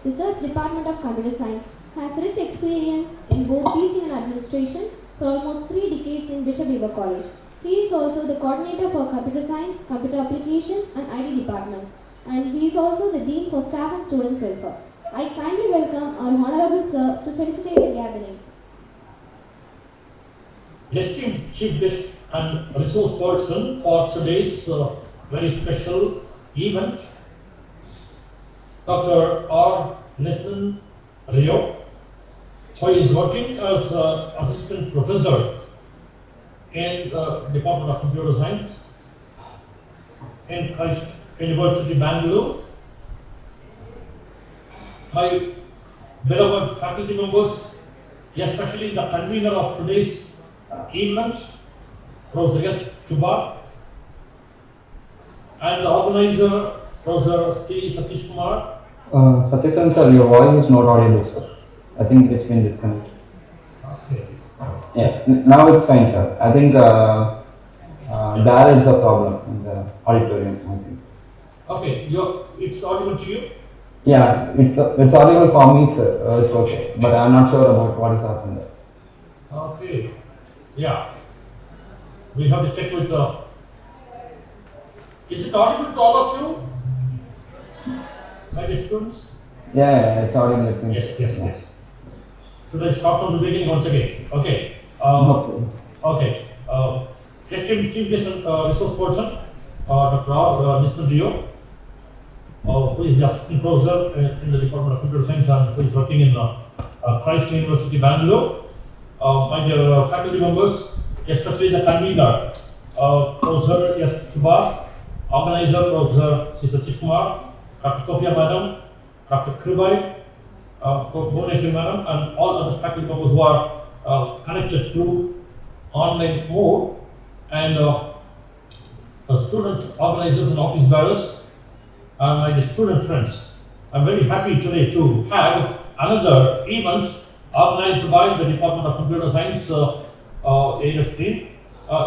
Research Department of Computer Science, has rich experience in both teaching and administration for almost 3 decades in Bishop Weber College. He is also the coordinator for Computer Science, Computer Applications and IT departments, and he is also the Dean for Staff and Students Welfare. I kindly welcome our Honorable Sir to felicitate the gathering. Esteemed Chief Guest and resource person for today's very special event, Dr. R. Nesman Rio, who is working as Assistant Professor in the Department of Computer Science in Christ University, Bangalore. My beloved faculty members, especially the convener of today's event, Professor S. Shubha, and the organizer, Professor C. Satish Kumar. Satyasan sir, your voice is not audible, sir. I think it's been disconnected. Okay. Yeah, now it's fine, sir. I think there is a problem in the auditorium, I think. Okay, it's audible to you? Yeah, it's audible for me, sir. It's okay, but I'm not sure about what is happening there. Okay. Yeah. We have to check with the. Is it audible to all of you? My dear students? Yeah, it's audible. It's Yes. Should I start from the beginning once again? Okay. Okay. Okay. Esteemed Chief Guest and Resource Person, Dr. R. Nisman Rio, who is the Assistant Professor in the Department of Computer Science and who is working in Christ University, Bangalore. My dear faculty members, especially the convener, Professor S. Shubha, organizer, Professor C. Satish Kumar, Dr. Sophia Madam, Dr. Kribai, Bhuvaneshwari Madam, and all other faculty members who are connected through online mode, and student organizers and office bearers, and my student friends. I'm very happy today to have another event organized by the Department of Computer Science ASP.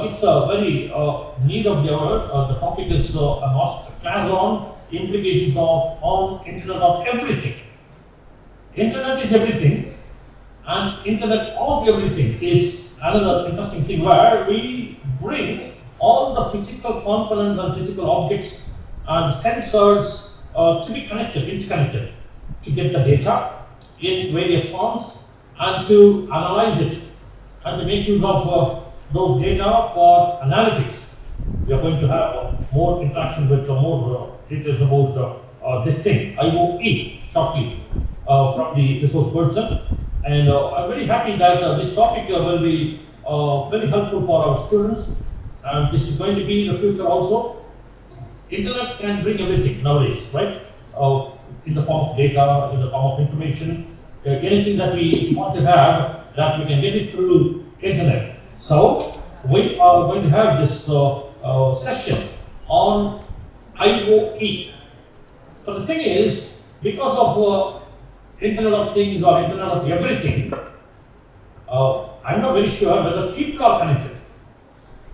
It's a very need of the hour. The topic is a master class on implications on Internet of everything. Internet is everything, and Internet of everything is another interesting thing where we bring all the physical components and physical objects and sensors to be connected, interconnected, to get the data in various forms and to analyze it and to make use of those data for analytics. We are going to have more interaction with more details about this thing, IoE, shortly, from the resource person. And I'm very happy that this topic will be very helpful for our students. And this is going to be the future also. Internet can bring everything nowadays, right? In the form of data, in the form of information, anything that we want to have, that we can get it through internet. So we are going to have this session on IoE. But the thing is, because of Internet of Things or Internet of Everything, I'm not very sure whether people are connected.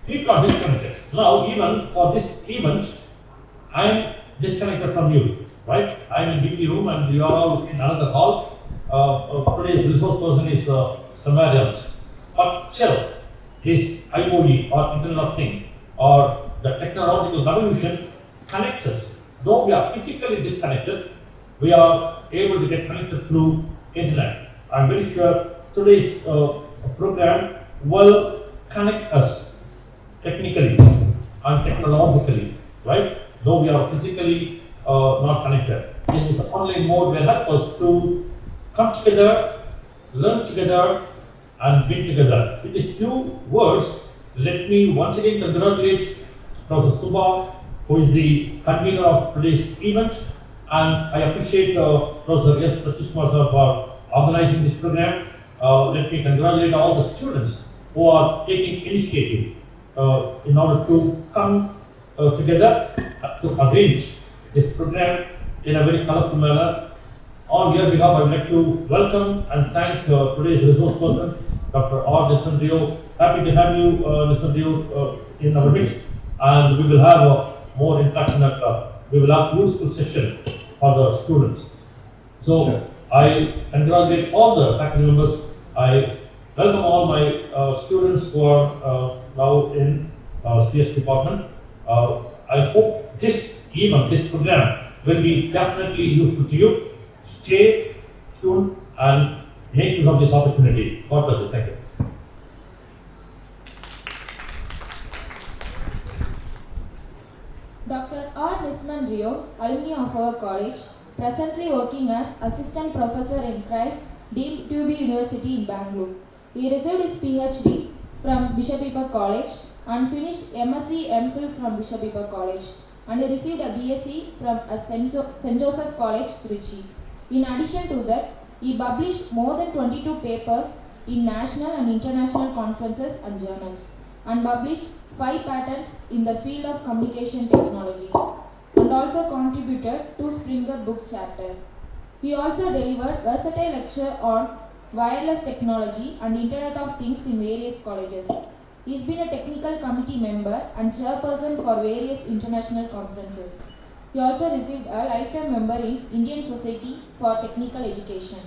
People are disconnected. Now, even for this event, I'm disconnected from you, right? I'm in BP room and you are all in another hall. Today's resource person is somewhere else. But still, this IoE or Internet of Things or the technological revolution connects us. Though we are physically disconnected, we are able to get connected through internet. I'm very sure today's program will connect us technically and technologically, right? Though we are physically not connected. This is online mode will help us to come together, learn together, and be together. With these few words, let me once again congratulate Professor Subha, who is the convener of today's event, and I appreciate Professor S. Satish Kumar sir for organizing this program. Let me congratulate all the students who are taking initiative in order to come together to arrange this program in a very colorful manner. On your behalf, I would like to welcome and thank today's resource person, Dr. R. Nisman Rio. Happy to have you, Nisman Rio, in our midst, and we will have more interaction. We will have useful session for the students. So Sure. I congratulate all the faculty members. I welcome all my students who are now in CS department. I hope this event, this program will be definitely useful to you. Stay tuned and make use of this opportunity. God bless you. Thank you. Dr. R. Nisman Rio, alumni of our college, presently working as assistant professor in Christ, Deemed Tube University in Bangalore. He received his PhD from Bishop Iber College and finished MSc MPhil from Bishop Iber College, and he received a BSc from St. Joseph College, Trichy. In addition to that, he published more than 22 papers in national and international conferences and journals, and published 5 patents in the field of communication technologies, and also contributed to Springer book chapter. He also delivered versatile lecture on wireless technology and Internet of Things in various colleges. He's been a technical committee member and chairperson for various international conferences. He also received a lifetime member in Indian Society for Technical Education,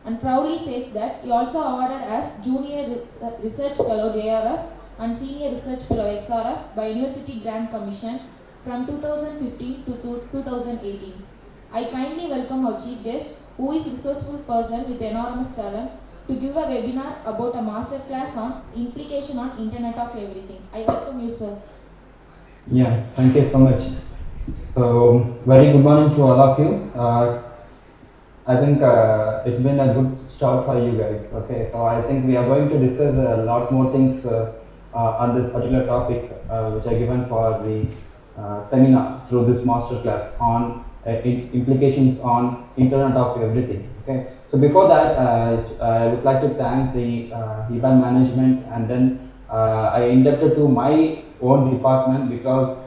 and proudly says that he also awarded as Junior Research Fellow JRF and Senior Research Fellow SRF by University Grant Commission from 2015 to 2018. I kindly welcome our chief guest, who is a resourceful person with enormous talent, to give a webinar about a master class on implication on Internet of Everything. I welcome you, sir. Yeah, thank you so much. So, very good morning to all of you. I think it's been a good start for you guys. Okay, so I think we are going to discuss a lot more things on this particular topic, which I given for the seminar through this master class on implications on Internet of Everything. Okay, so before that, I would like to thank the EBAN management, and then I indebted to my own department because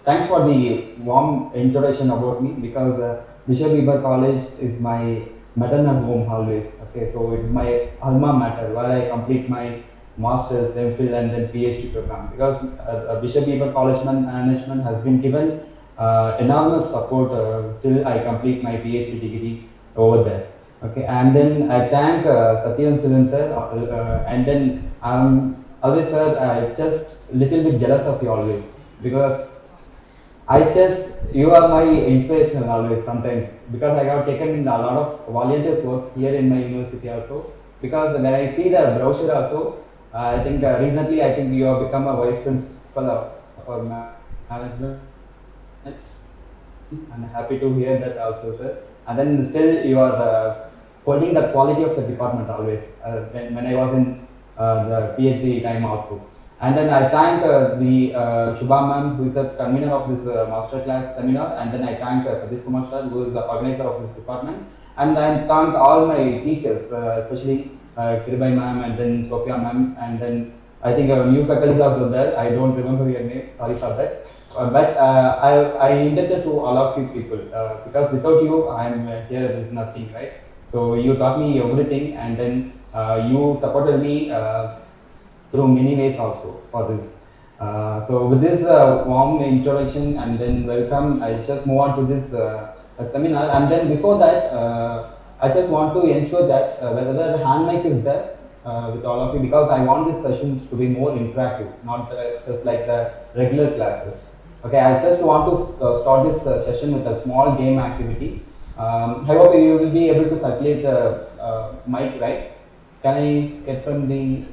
thanks for the warm introduction about me, because Bishop Iber College is my maternal home always. Okay, so it's my alma mater where I complete my masters, MPhil, and then PhD program. Because Bishop Iber College management has been given enormous support till I complete my PhD degree over there. Okay, and then I thank Satyan Sivan sir, and then always sir, I just little bit jealous of you always, because you are my inspiration always sometimes, because I have taken a lot of volunteers work here in my university also, because when I see the brochure also, I think recently I think you have become a vice principal for management. I'm happy to hear that also, sir. And then still you are holding the quality of the department always, when I was in the PhD time also. And then I thank the Shubha ma'am, who is the convener of this masterclass seminar, and then I thank Satish Kumar sir, who is the organizer of this department, and I thank all my teachers, especially Kiribai ma'am, and then Sophia ma'am, and then I think new faculty also there. I don't remember your name, sorry for that. But I indebted to all of you people, because without you, I'm here with nothing, right? So you taught me everything, and then you supported me through many ways also for this. So with this warm introduction and then welcome, I just move on to this seminar. And then before that, I just want to ensure that whether the hand mic is there with all of you, because I want these sessions to be more interactive, not just like the regular classes. Okay, I just want to start this session with a small game activity. I hope you will be able to circulate the mic, right? Can I get from the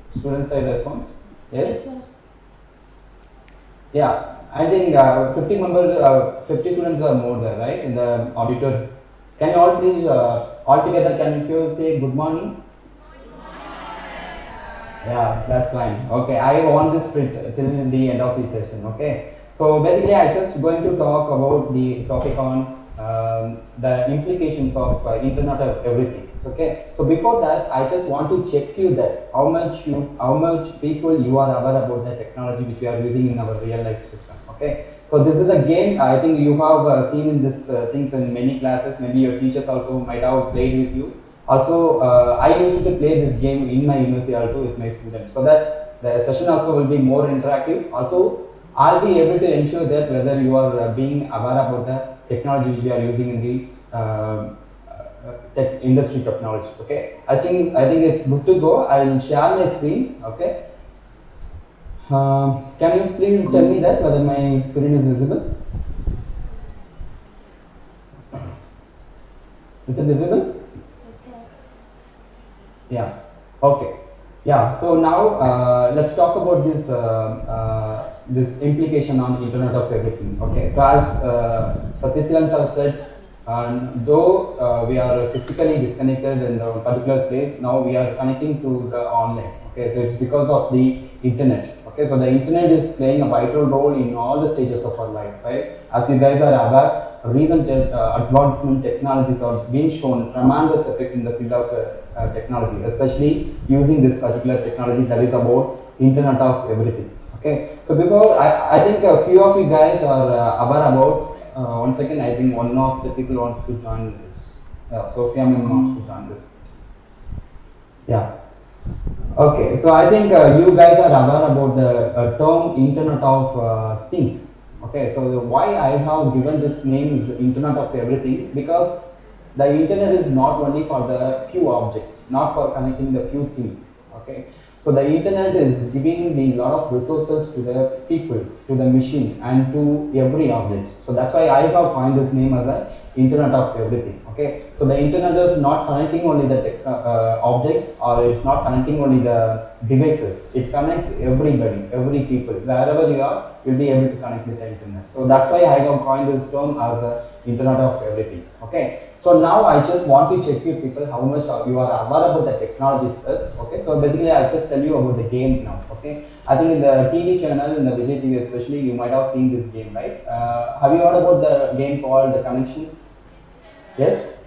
student side response? Yes? sir. Yeah, I think 50 students are more there, right, in the auditorium. Can you all please, all together, can you say good morning? Yeah, that's fine. Okay, I want this till the end of the session. Okay, so basically, I just going to talk about the topic on the implications of Internet of Everything. Okay, so before that, I just want to check you that how much people you are aware about the technology which we are using in our real life system. Okay, so this is a game. I think you have seen this things in many classes. Maybe your teachers also might have played with you. Also, I used to play this game in my university also with my students, so that the session also will be more interactive. Also, I'll be able to ensure that whether you are being aware about the technology which we are using in the tech industry technology. Okay, I think it's good to go. I'll share my screen. Okay, can you please tell me that whether my screen is visible? Is it visible? Yeah. Okay. Yeah. So now let's talk about this implication on Internet of Everything. Okay. So as Satyasilan have said, though we are physically disconnected in a particular place, now we are connecting to the online. Okay. So it's because of the internet. Okay. So the internet is playing a vital role in all the stages of our life, right? As you guys are aware, recent advancement technologies have been shown tremendous effect in the field of technology, especially using this particular technology that is about Internet of Everything. Okay, so before I think a few of you guys are aware about. 1 second, I think one of the people wants to join this. Sophia Ma'am wants to join this. Yeah. Okay, so I think you guys are aware about the term Internet of Things. Okay, so why I have given this name is Internet of Everything, because the internet is not only for the few objects, not for connecting the few things. Okay, so the internet is giving the lot of resources to the people, to the machine, and to every object. So that's why I have coined this name as the Internet of Everything. Okay, so the internet is not connecting only the objects, or it's not connecting only the devices. It connects everybody, every people, wherever you are, you'll be able to connect with the internet. So that's why I have coined this term as the Internet of Everything. Okay, so now I just want to check you people how much you are aware about the technologies first. Okay, so basically I just tell you about the game now. Okay, I think in the TV channel, in the Vijay TV especially, you might have seen this game, right? Have you heard about the game called The Connections? Yes?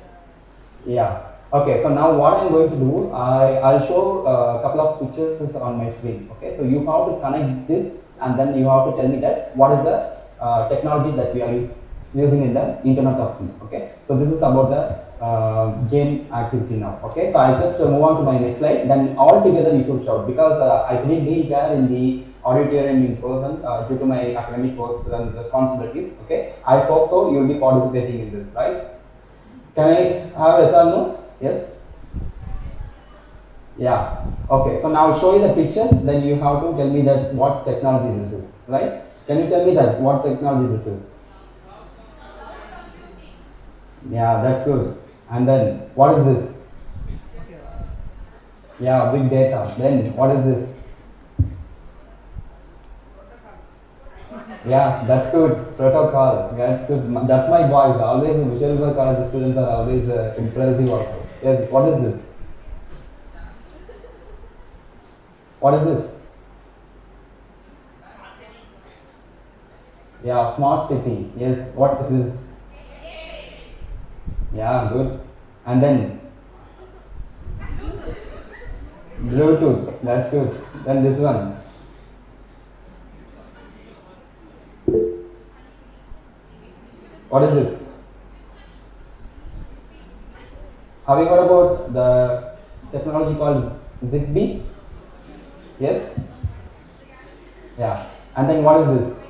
Yeah. Okay, so now what I'm going to do, I'll show a couple of pictures on my screen. Okay, so you have to connect this, and then you have to tell me that what is the technology that we are using in the Internet of Things. Okay, so this is about the game activity now. Okay, so I just move on to my next slide. Then all together you should shout, because I couldn't be there in the auditorium in person due to my academic works and responsibilities. Okay, I hope so you will be participating in this, right? Can I have yes or no? Yes? Yeah. Okay, so now I'll show you the pictures, then you have to tell me that what technology this is, right? Can you tell me that what technology this is? Yeah, that's good. And then what is this? Yeah, big data. Then what is this? Yeah, that's good. Protocol. That's good. That's my voice. Always the Visual College students are always impressive also. Yes, what is this? What is this? Yeah, smart city. Yes, what is this? Yeah, good. And then Bluetooth. That's good. Then this one. What is this? Have you heard about the technology called Zigbee? Yes? Yeah. And then what is this?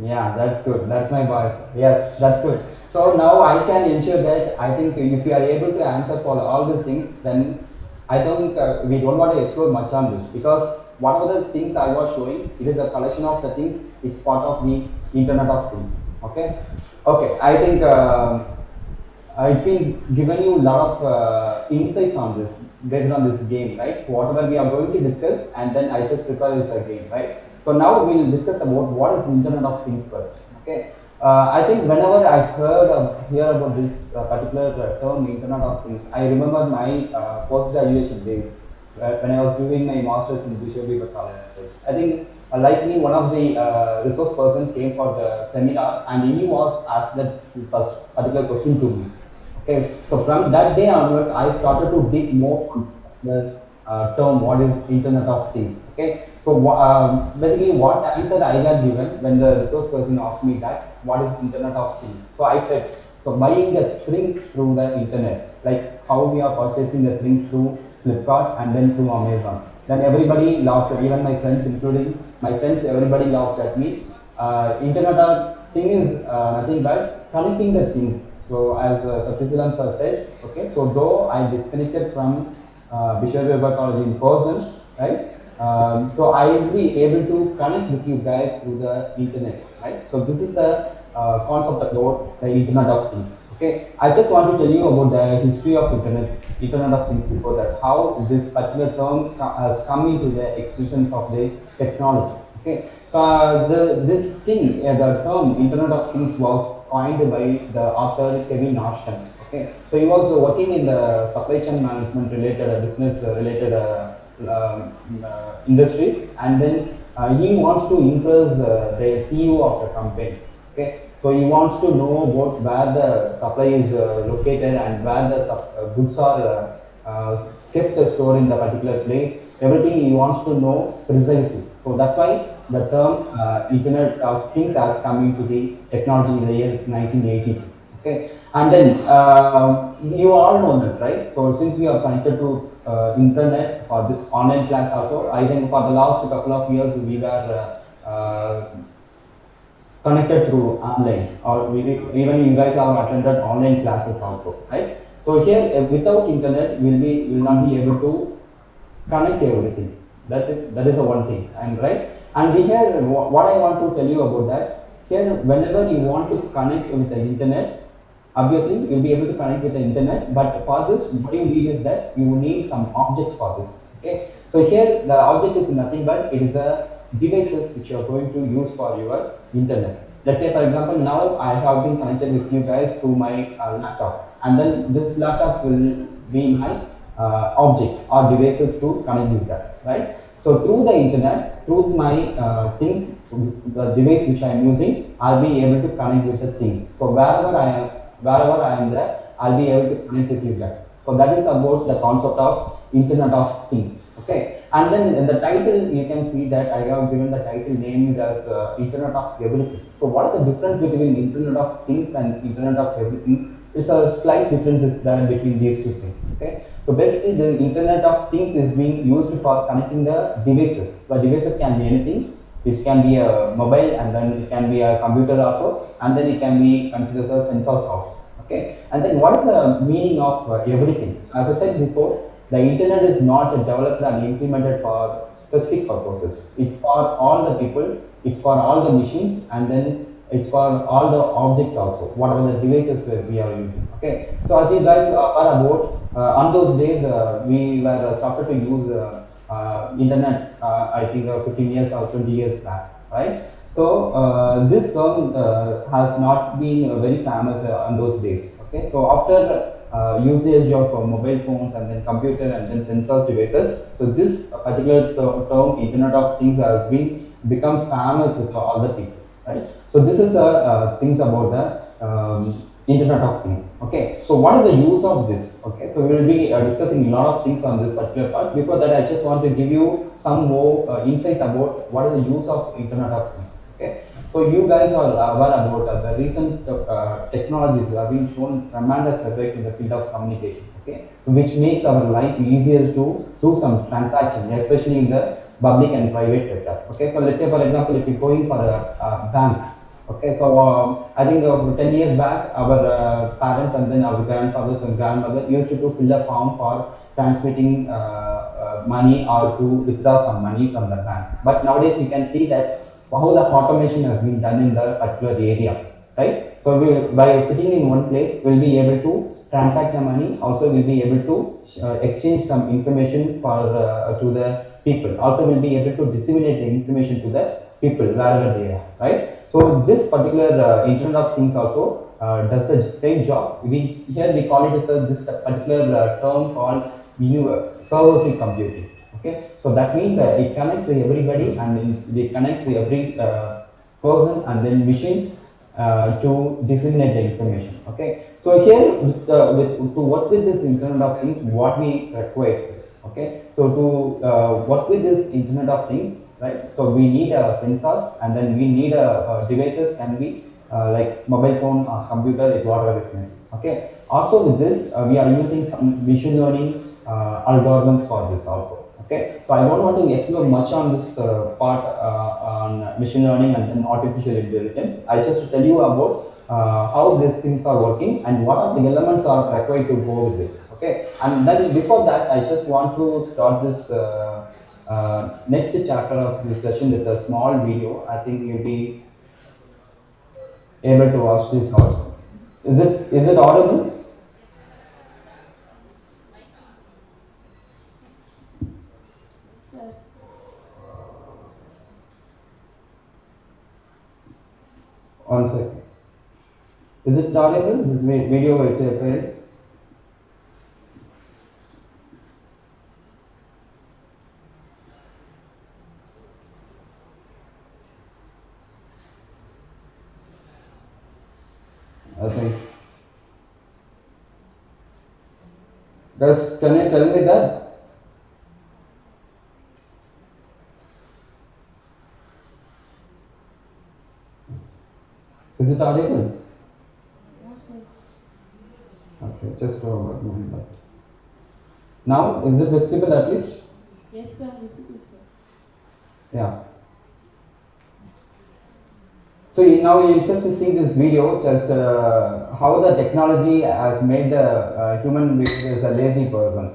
Yeah, that's good. That's my voice. Yes, that's good. So now I can ensure that I think if you are able to answer for all these things, then I don't, we don't want to explore much on this, because whatever the things I was showing, it is a collection of the things, it's part of the Internet of Things. Okay? Okay, I think it's been given you a lot of insights on this, based on this game, right? Whatever we are going to discuss, and then I just prepare this again, right? So now we'll discuss about what is Internet of Things first. Okay. I think whenever I hear about this particular term Internet of Things, I remember my post-graduation days when I was doing my masters in Bishop College. I think like me, one of the resource person came for the seminar, and he was asked that particular question to me. Okay, so from that day onwards, I started to dig more on the term what is Internet of Things. Okay, so basically what answer I got given when the resource person asked me that what is Internet of Things. So I said, so buying the things through the internet, like how we are purchasing the things through Flipkart and then through Amazon. Then everybody laughed, even my friends, including my friends, everybody laughed at me. Internet of thing is nothing but connecting the things. So as Satyasilan sir said, okay, so though I disconnected from Bishop Weber College in person, right? So I will be able to connect with you guys through the internet, right? So this is the concept about the Internet of Things. Okay, I just want to tell you about the history of Internet of Things before that, how this particular term has come into the existence of the technology. Okay, so this thing, the term Internet of Things was coined by the author Kevin Ashton. Okay, so he was working in the supply chain management related business related industries, and then he wants to impress the CEO of the company. Okay, so he wants to know about where the supply is located and where the goods are kept stored in the particular place. Everything he wants to know precisely. So that's why the term Internet of Things has come into the technology in the year 1982. Okay, and then you all know that, right? So since we are connected to internet for this online class also, I think for the last couple of years we were connected through online, or even you guys have attended online classes also, right? So here without internet will not be able to connect everything. That is the one thing, and right. And here what I want to tell you about that, here whenever you want to connect with the internet, obviously you'll be able to connect with the internet, but for this what you need is that you need some objects for this. Okay, so here the object is nothing but it is the devices which you are going to use for your internet. Let's say for example, now I have been connected with you guys through my laptop, and then this laptop will be my objects or devices to connect with that, right? So through the internet, through my things, the device which I am using, I'll be able to connect with the things. So wherever I am there, I'll be able to connect with you guys. So that is about the concept of Internet of Things. Okay, and then in the title you can see that I have given the title named as Internet of Everything. So what is the difference between Internet of Things and Internet of Everything? It's a slight difference is there between these two things. Okay, so basically the Internet of Things is being used for connecting the devices. The devices can be anything. It can be a mobile, and then it can be a computer also, and then it can be considered a sensor also. Okay, and then what is the meaning of everything? So as I said before, the internet is not developed and implemented for specific purposes. It's for all the people, it's for all the machines, and then it's for all the objects also, whatever the devices that we are using. Okay, so as you guys are about, on those days we were started to use internet, I think 15 years or 20 years back, right? So this term has not been very famous on those days. Okay, so after usage of mobile phones and then computer and then sensor devices, so this particular term Internet of Things has been become famous with other people, right? So this is the things about the Internet of Things. Okay, so what is the use of this? Okay, so we will be discussing a lot of things on this particular part. Before that, I just want to give you some more insight about what is the use of Internet of Things. Okay, so you guys are aware about the recent technologies have been shown tremendous effect in the field of communication. Okay, so which makes our life easier to do some transaction, especially in the public and private sector. Okay, so let's say for example, if you're going for a bank. Okay, so I think 10 years back, our parents and then our grandfathers and grandmother used to fill a form for transmitting money or to withdraw some money from the bank. But nowadays you can see that how the automation has been done in the particular area, right? So by sitting in one place, we'll be able to transact the money. Also, we'll be able to exchange some information for to the people. Also, we'll be able to disseminate the information to the people wherever they are, right? So this particular Internet of Things also does the same job. Here we call it this particular term called pervasive computing. Okay, so that means it connects everybody and it connects every person and then machine to disseminate the information. Okay, so here to work with this Internet of Things, what we require. Okay, so to work with this Internet of Things, right? So we need sensors, and then we need devices can be like mobile phone or computer, whatever it may be. Okay. Also with this, we are using some machine learning algorithms for this also. Okay, so I don't want to explore much on this part on machine learning and then artificial intelligence. I just tell you about how these things are working and what are the elements are required to go with this. Okay, and then before that, I just want to start this next chapter of this session with a small video. I think you'll be able to watch this also. Is it audible? Sir. One second. Is it audible? This video will appear. I think. Can you tell me that? Is it audible? No, sir. Okay, just for a moment. Now, is it visible at least? Yes, sir. Visible, sir. Yeah. So now you just see this video, just how the technology has made the human being as a lazy person.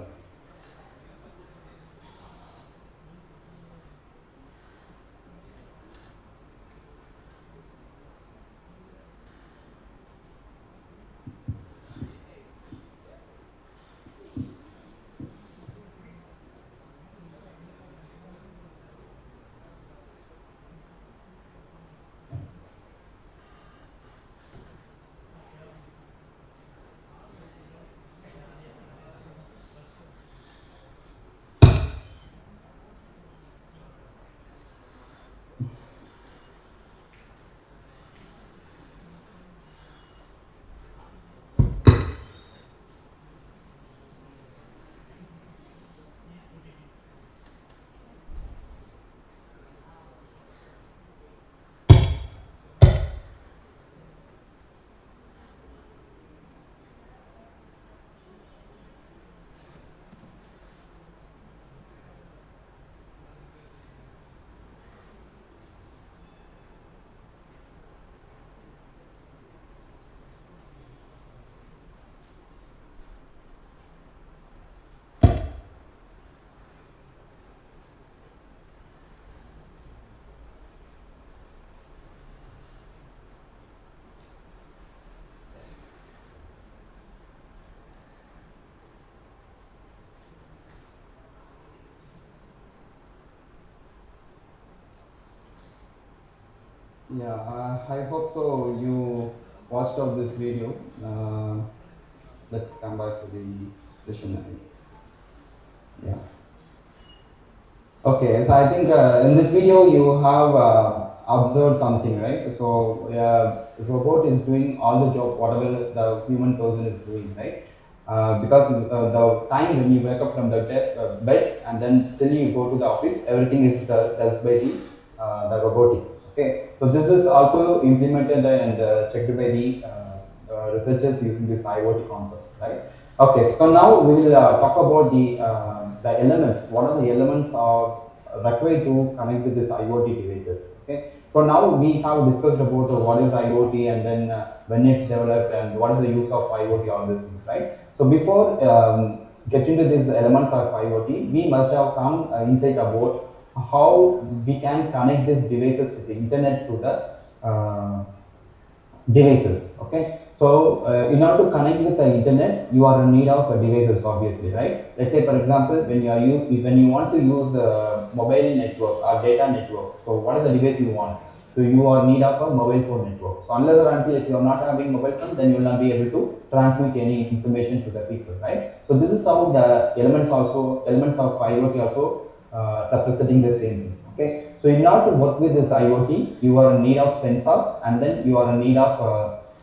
Yeah, I hope so. You watched out this video. Let's come back to the session again. Yeah. Okay, so I think in this video you have observed something, right? So robot is doing all the job, whatever the human person is doing, right? Because the time when you wake up from the bed and then till you go to the office, everything is does by the robotics. Okay, so this is also implemented and checked by the researchers using this IoT concept, right? Okay, so now we will talk about the elements. What are the elements are required to connect with this IoT devices? Okay, so now we have discussed about what is IoT and then when it's developed and what is the use of IoT, all these things, right? So before getting to these elements of IoT, we must have some insight about how we can connect these devices with the internet through the devices. Okay, so in order to connect with the internet, you are in need of devices, obviously, right? Let's say, for example, when you want to use the mobile network or data network, so what is the device you want? So you are in need of a mobile phone network. So unless or until if you are not having mobile phone, then you will not be able to transmit any information to the people, right? So this is how the elements of IoT also representing the same thing. Okay, so in order to work with this IoT, you are in need of sensors and then you are in need of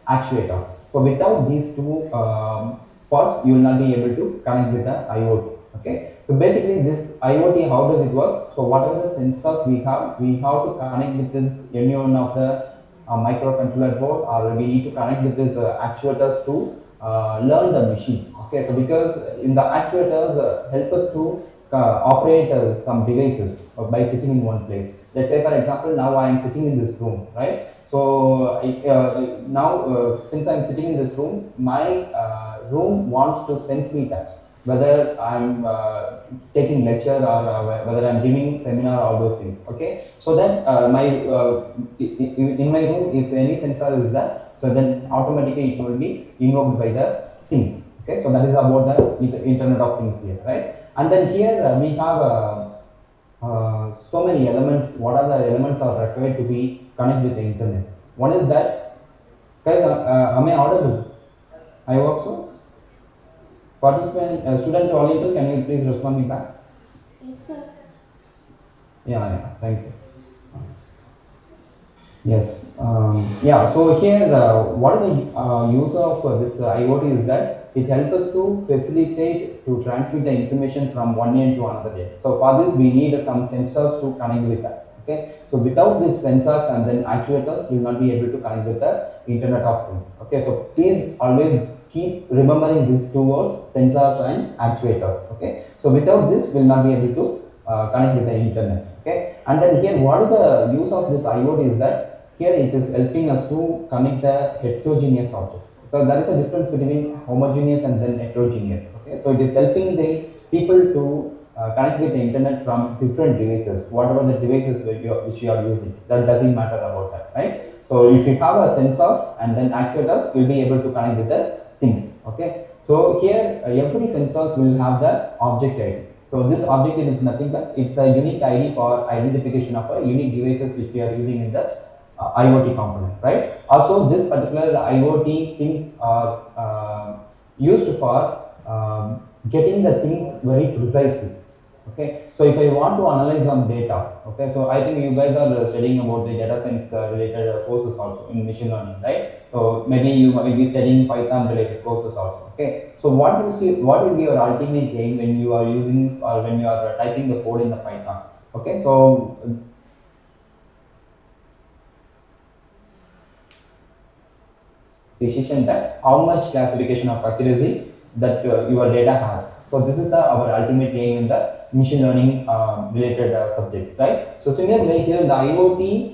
actuators. So without these two parts, you will not be able to connect with the IoT. Okay, so basically this IoT, how does it work? So whatever the sensors we have to connect with this any one of the microcontroller board, or we need to connect with this actuators to learn the machine. Okay, so because in the actuators help us to operate some devices by sitting in one place. Let's say, for example, now I am sitting in this room, right? So now, since I'm sitting in this room, my room wants to sense me that whether I'm taking lecture or whether I'm giving seminar, all those things. Okay, so that in my room, if any sensor is there, so then automatically it will be invoked by the things. Okay, so that is about the Internet of Things here, right? And then here we have so many elements. What are the elements are required to be connected with the internet? One is that, guys, am I audible? I hope so. Participant, student volunteers, can you please respond me back? Yes, sir. Yeah, thank you. Yes. Yeah. So here, what is the use of this IoT is that it helps us to facilitate to transmit the information from one end to another end. So for this, we need some sensors to connect with that. Okay. So without these sensors and then actuators, we will not be able to connect with the Internet of Things. Okay. So please always keep remembering these two words, sensors and actuators. Okay. So without this, we will not be able to connect with the internet. Okay, and then here, what is the use of this IoT is that here it is helping us to connect the heterogeneous objects. So there is a difference between homogeneous and then heterogeneous. Okay, so it is helping the people to connect with the internet from different devices, whatever the devices which you are using. That doesn't matter about that, right? So if you have a sensors and then actuators, you'll be able to connect with the things. Okay, so here every sensors will have the object ID. So this object is nothing but it's a unique ID for identification of a unique devices which we are using in the IoT component, right? Also, this particular IoT things are used for getting the things very precisely. Okay, so if I want to analyze some data, okay, so I think you guys are studying about the data science related courses also in machine learning, right? So maybe you might be studying Python related courses also. Okay, so what will be your ultimate aim when you are using or when you are typing the code in the Python? Okay, so decision that how much classification of accuracy that your data has. So this is our ultimate aim in the machine learning related subjects, right? So similarly here the IoT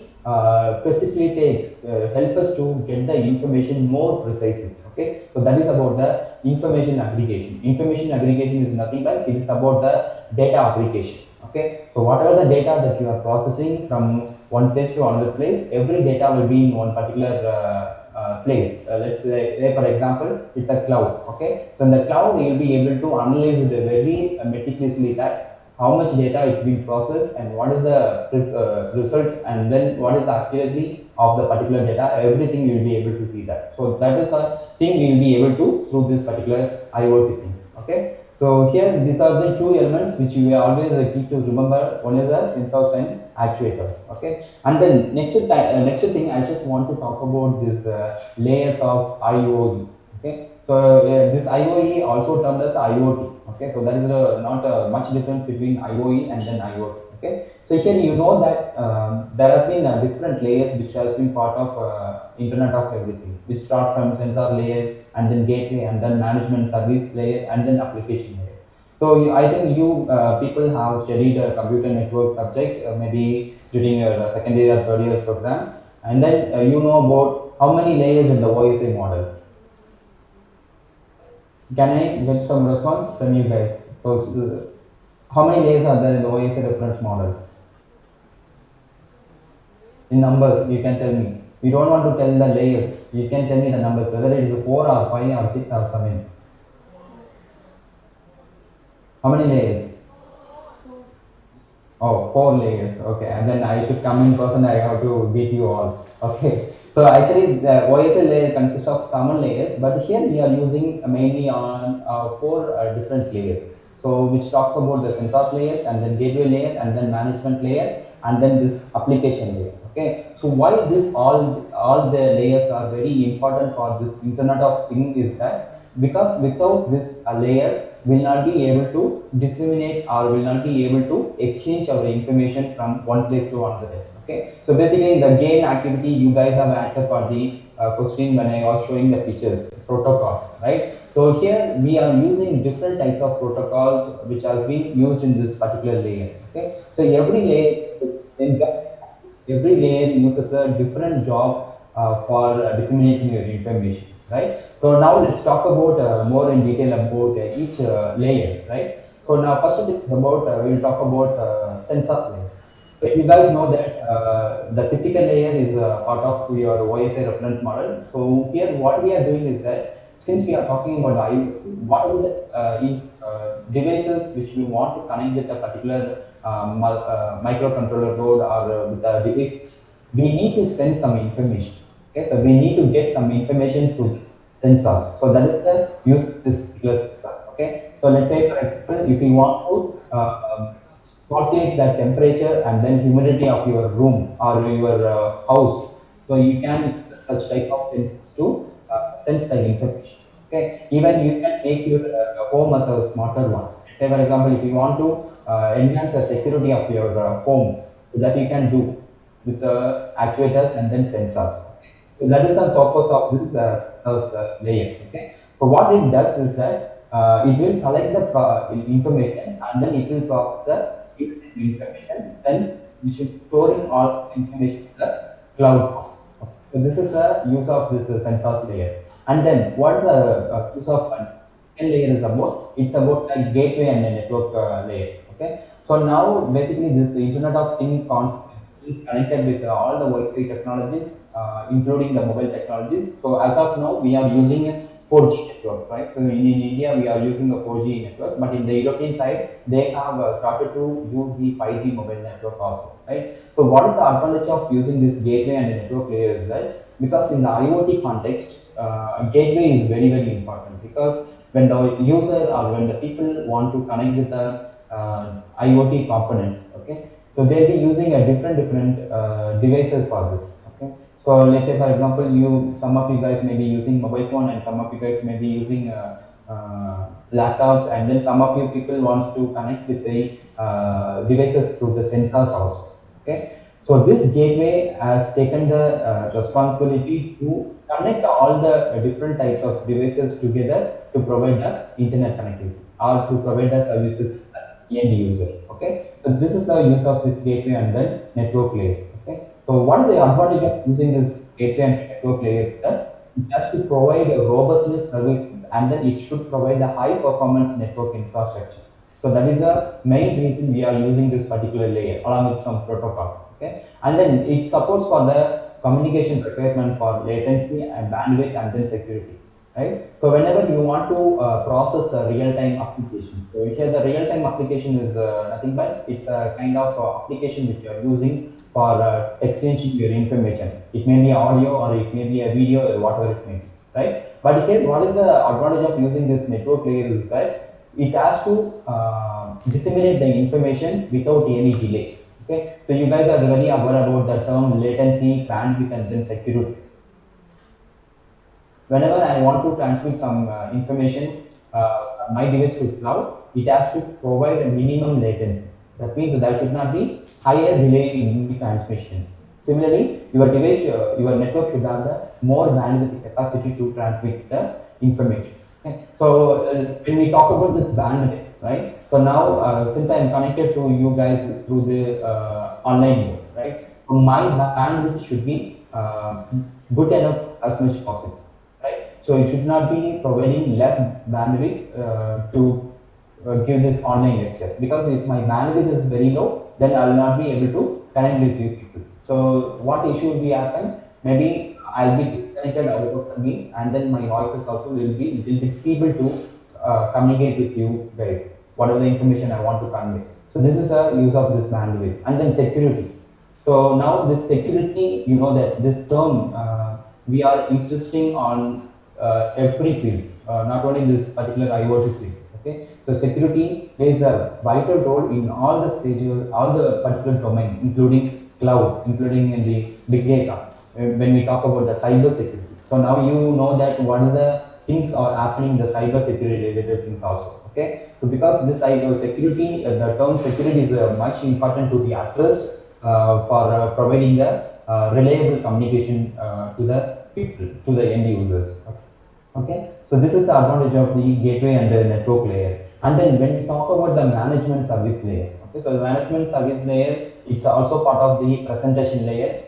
facilitate help us to get the information more precisely. Okay, so that is about the information aggregation. Information aggregation is nothing but it is about the data aggregation. Okay, so whatever the data that you are processing from one place to another place, every data will be in one particular place. Let's say for example, it's a cloud. Okay, so in the cloud you will be able to analyze it very meticulously that how much data is being processed and what is the result and then what is the accuracy of the particular data. Everything you will be able to see that. So that is a thing we will be able to through this particular IoT things. Okay, so here these are the two elements which you always keep to remember. One is the sensors and actuators. Okay, and then next thing I just want to talk about this layers of IoE. Okay, so this IoE also termed as IoT. Okay, so there is not much difference between IoE and then IoT. Okay, so here you know that there has been different layers which has been part of Internet of Everything, which starts from sensor layer and then gateway and then management service layer and then application layer. So I think you people have studied a computer network subject maybe during your second year or third year program, and then you know about how many layers in the OSI model. Can I get some response from you guys? So how many layers are there in the OSI reference model? In numbers, you can tell me. You don't want to tell the layers. You can tell me the numbers, whether it is 4 or 5 or 6 or 7. How many layers? Oh, 4 layers. Okay, and then I should come in person. I have to beat you all. Okay. So actually, the OSI layer consists of 7 layers, but here we are using mainly on 4 different layers. So which talks about the sensors layers and then gateway layer and then management layer and then this application layer. Okay. So why this all the layers are very important for this Internet of Things is that because without this layer will not be able to disseminate or will not be able to exchange our information from one place to another. Okay, so basically in the gain activity, you guys have answered for the question when I was showing the pictures protocol, right? So here we are using different types of protocols which has been used in this particular layer. Okay, so every layer uses a different job for disseminating your information, right? So now let's talk about more in detail about each layer, right? So now first thing about we'll talk about sensor layer. So you guys know that the physical layer is part of your OSI reference model. So here what we are doing is that since we are talking about what are the devices which we want to connect with a particular microcontroller board or with a device, we need to send some information. Okay, so we need to get some information through sensors. So that is the use of this particular sensor. Okay, so let's say for example, if you want to calculate the temperature and then humidity of your room or your house, so you can use such type of sensors to sense the information. Okay, even you can make your home as a smarter one. Say for example, if you want to enhance the security of your home, so that you can do with actuators and then sensors. So that is the purpose of this layer. Okay. So what it does is that it will collect the information and then it will process the information. Then we should storing all this information in the cloud. Okay. So this is the use of this sensors layer. And then what is the use of second layer is about? It's about the gateway and the network layer. Okay. So now basically this Internet of Things concept is connected with all the Wi-Fi technologies, including the mobile technologies. So as of now, we are using 4G networks, right? So in India, we are using a 4G network, but in the European side, they have started to use the 5G mobile network also, right? So what is the advantage of using this gateway and the network layer is that because in the IoT context, gateway is very, very important because when the user or when the people want to connect with the IoT components, okay, so they'll be using a different devices for this. Okay. So let's say for example, some of you guys may be using mobile phone and some of you guys may be using laptops, and then some of you people wants to connect with the devices through the sensors also. Okay. So this gateway has taken the responsibility to connect all the different types of devices together to provide the internet connectivity or to provide the services to the end user. Okay. So this is the use of this gateway and then network layer. Okay. So what is the advantage of using this gateway and network layer? That it has to provide a robustness services and then it should provide a high performance network infrastructure. So that is the main reason we are using this particular layer along with some protocol. Okay. And then it supports for the communication requirement for latency and bandwidth and then security. Right. So whenever you want to process a real-time application, so here the real-time application is nothing but it's a kind of application which you are using for exchanging your information. It may be audio or it may be a video or whatever it may be, right? But here, what is the advantage of using this network layer is that it has to disseminate the information without any delay. Okay, so you guys are very aware about the term latency, bandwidth, and then security. Whenever I want to transmit some information, my device to cloud, it has to provide a minimum latency. That means there should not be higher delay in the transmission. Similarly, your device, your network should have the more bandwidth capacity to transmit the information. Okay. So when we talk about this bandwidth, right? So now since I am connected to you guys through the online mode, right? So my bandwidth should be good enough as much possible. So it should not be providing less bandwidth to give this online lecture, because if my bandwidth is very low, then I will not be able to connect with you people. So what issue will be happen? Maybe I'll be disconnected out of me, and then my voices also will be little bit feeble to communicate with you guys, whatever the information I want to convey. So this is a use of this bandwidth, and then security. So now this security, you know that this term we are insisting on every field, not only this particular IoT field. Okay, so security plays a vital role in all the stages, all the particular domain, including cloud, including in the big data. When we talk about the cyber security, so now you know that what are the things are happening in the cyber security related things also. Okay, so because this cyber security, the term security is much important to be addressed for providing the reliable communication to the people, to the end users. Okay. Okay, so this is the advantage of the gateway and the network layer. And then when we talk about the management service layer, okay, so the management service layer, it's also part of the presentation layer,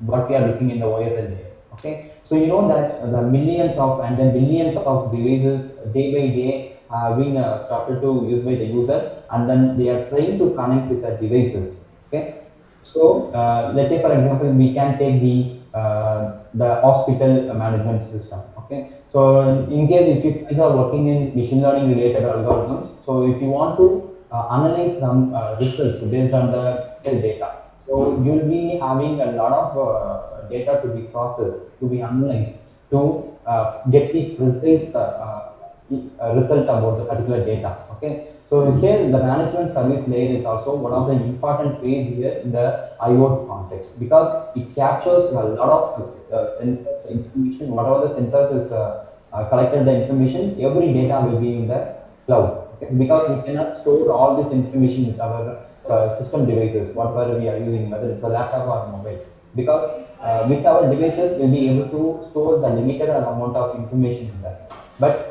what we are looking in the OSL layer. Okay, so you know that the millions of and then billions of devices day by day have been started to use by the user, and then they are trying to connect with the devices. Okay, so let's say for example, we can take the hospital management system. Okay, so in case if you guys are working in machine learning related algorithms, so if you want to analyze some results based on the clinical data, so you'll be having a lot of data to be processed, to be analyzed, to get the precise result about the particular data. Okay, so here the management service layer is also one of the important phase here in the IoT context, because it captures a lot of sensors information. Whatever the sensors is collected the information, every data will be in the cloud. Okay? Because we cannot store all this information with our system devices, whatever we are using, whether it's a laptop or mobile. Because with our devices, we'll be able to store the limited amount of information in that. But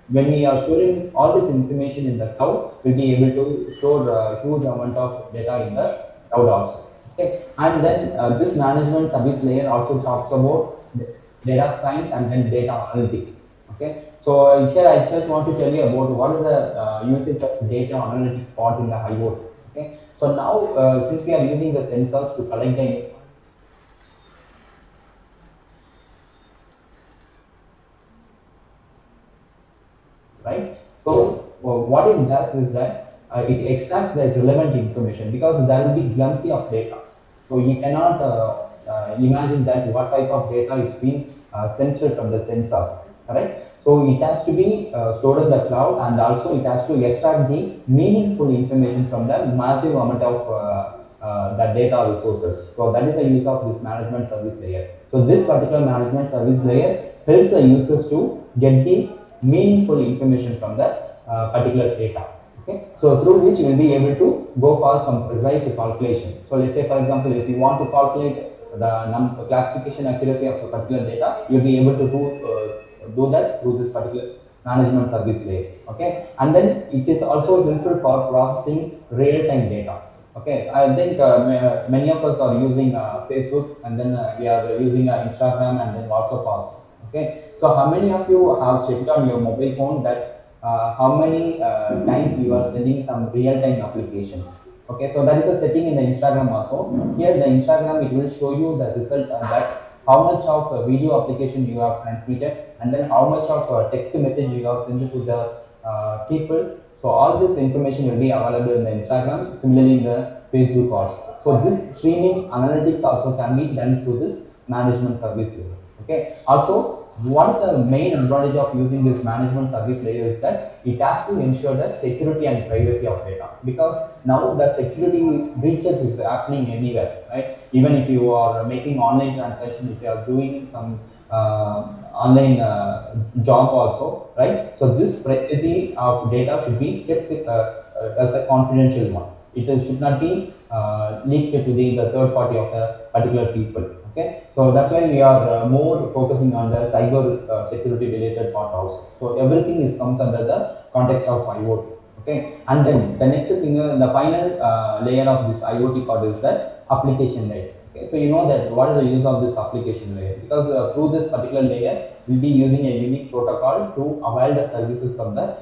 when we are storing all this information in the cloud, we'll be able to store a huge amount of data in the cloud also. Okay, and then this management service layer also talks about data science and then data analytics. Okay, so here I just want to tell you about what is the usage of data analytics part in the IoT. Okay, so now since we are using the sensors to collect the right? So what it does is that it extracts the relevant information, because there will be plenty of data. So you cannot imagine that what type of data is being censored from the sensor, correct? So it has to be stored in the cloud, and also it has to extract the meaningful information from the massive amount of the data resources. So that is the use of this management service layer. So this particular management service layer helps the users to get the meaningful information from the particular data. Okay, so through which you will be able to go for some precise calculation. So let's say for example, if you want to calculate the classification accuracy of a particular data, you'll be able to do that through this particular management service layer. Okay, and then it is also helpful for processing real-time data. Okay, I think many of us are using Facebook, and then we are using Instagram and then WhatsApp also. Okay, so how many of you have checked on your mobile phone that how many times you are sending some real-time applications? Okay, so that is a setting in the Instagram also. Here the Instagram, it will show you the result that how much of video application you have transmitted, and then how much of text message you have sent to the people. So all this information will be available in the Instagram, similarly in the Facebook also. So this streaming analytics also can be done through this management service layer. Okay. Also, one of the main advantage of using this management service layer is that it has to ensure the security and privacy of data, because now the security breaches is happening anywhere, right? Even if you are making online transaction, if you are doing some online job also, right? So this privacy of data should be kept as a confidential one. Should not be leaked to the third party of the particular people. Okay, so that's why we are more focusing on the cyber security related part also. So everything is comes under the context of IoT. Okay, and then the next thing, the final layer of this IoT part is that application layer. Okay, so you know that what is the use of this application layer, because through this particular layer we'll be using a unique protocol to avail the services from the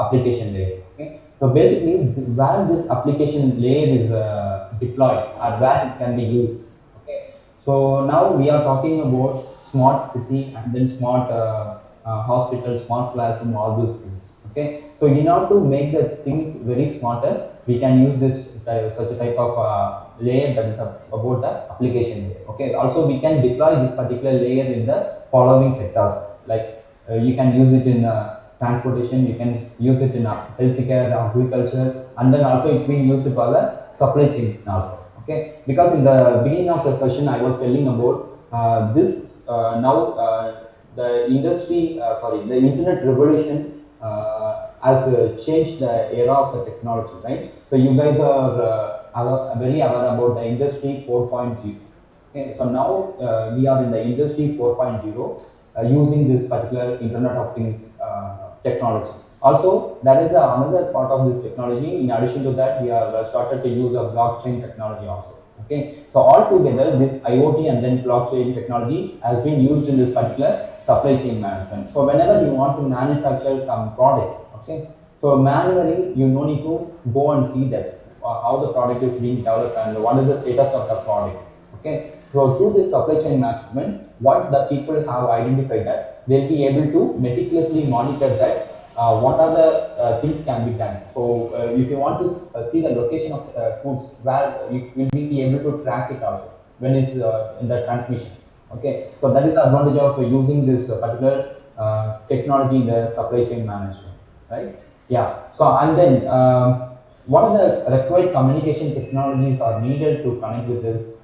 application layer. Okay, so basically where this application layer is deployed or where it can be used. Okay, so now we are talking about smart city and then smart hospital, smart classroom, all those things. Okay, so in order to make the things very smarter, we can use this such a type of layer that is about the application layer. Okay, also we can deploy this particular layer in the following sectors, like you can use it in transportation, you can use it in healthcare, agriculture, and then also it's being used for the supply chain also. Okay, because in the beginning of the session I was telling about this now the industry, sorry, the internet revolution has changed the era of the technology, right? So you guys are very aware about the industry 4.0. Okay, so now we are in the industry 4.0. using this particular Internet of Things technology. Also, that is another part of this technology. In addition to that, we have started to use a blockchain technology also. Okay, so altogether, this IoT and then blockchain technology has been used in this particular supply chain management. So whenever you want to manufacture some products, okay, so manually you no need to go and see that how the product is being developed and what is the status of the product. Okay, so through this supply chain management, what the people have identified that they'll be able to meticulously monitor that what are the things can be done. So if you want to see the location of goods, where you will be able to track it also when it's in the transmission. Okay, so that is the advantage of using this particular technology in the supply chain management, right? Yeah. So and then what are the required communication technologies are needed to connect with this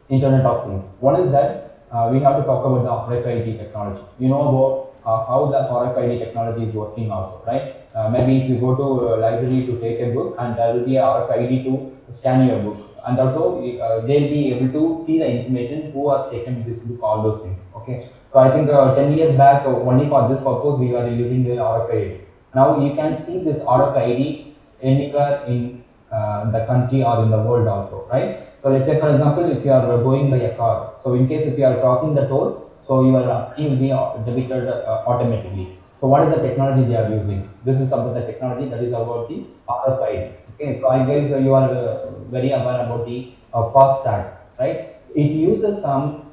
Internet of Things? One is that we have to talk about the RFID technology. You know about how the RFID technology is working also, right? Maybe if you go to a library to take a book, and there will be a RFID to scan your book, and also they'll be able to see the information who has taken this book, all those things. Okay, so I think 10 years back, only for this purpose we were using the RFID. Now you can see this RFID anywhere in the country or in the world also, right? So let's say, for example, if you are going by a car, so in case if you are crossing the toll, so your money will be debited automatically. So what is the technology they are using? This is about the technology that is about the RFID. Okay, so I guess you are very aware about the FASTag, right? It uses some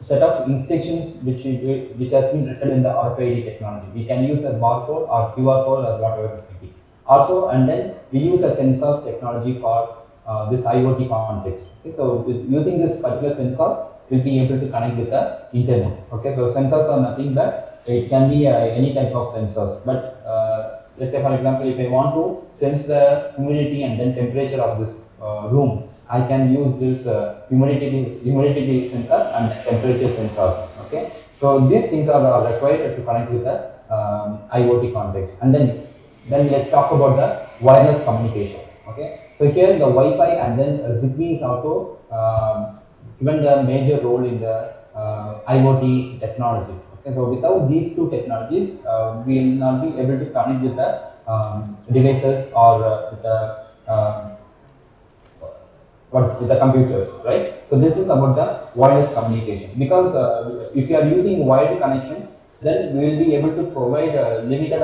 set of instructions which has been written in the RFID technology. We can use a barcode or QR code or whatever it may be. Also, and then we use a sensors technology for this IoT context. Okay, so with using this particular sensors, we'll be able to connect with the internet. Okay, so sensors are nothing but it can be any type of sensors. But let's say, for example, if I want to sense the humidity and then temperature of this room, I can use this humidity sensor and temperature sensor. Okay, so these things are required to connect with the IoT context. And then let's talk about the wireless communication. Okay, so here the Wi-Fi and then Zigbee is also given the major role in the IoT technologies. Okay, so without these two technologies, we will not be able to connect with the devices or with the with the computers, right? So this is about the wireless communication, because if you are using wired connection, then we will be able to provide a limited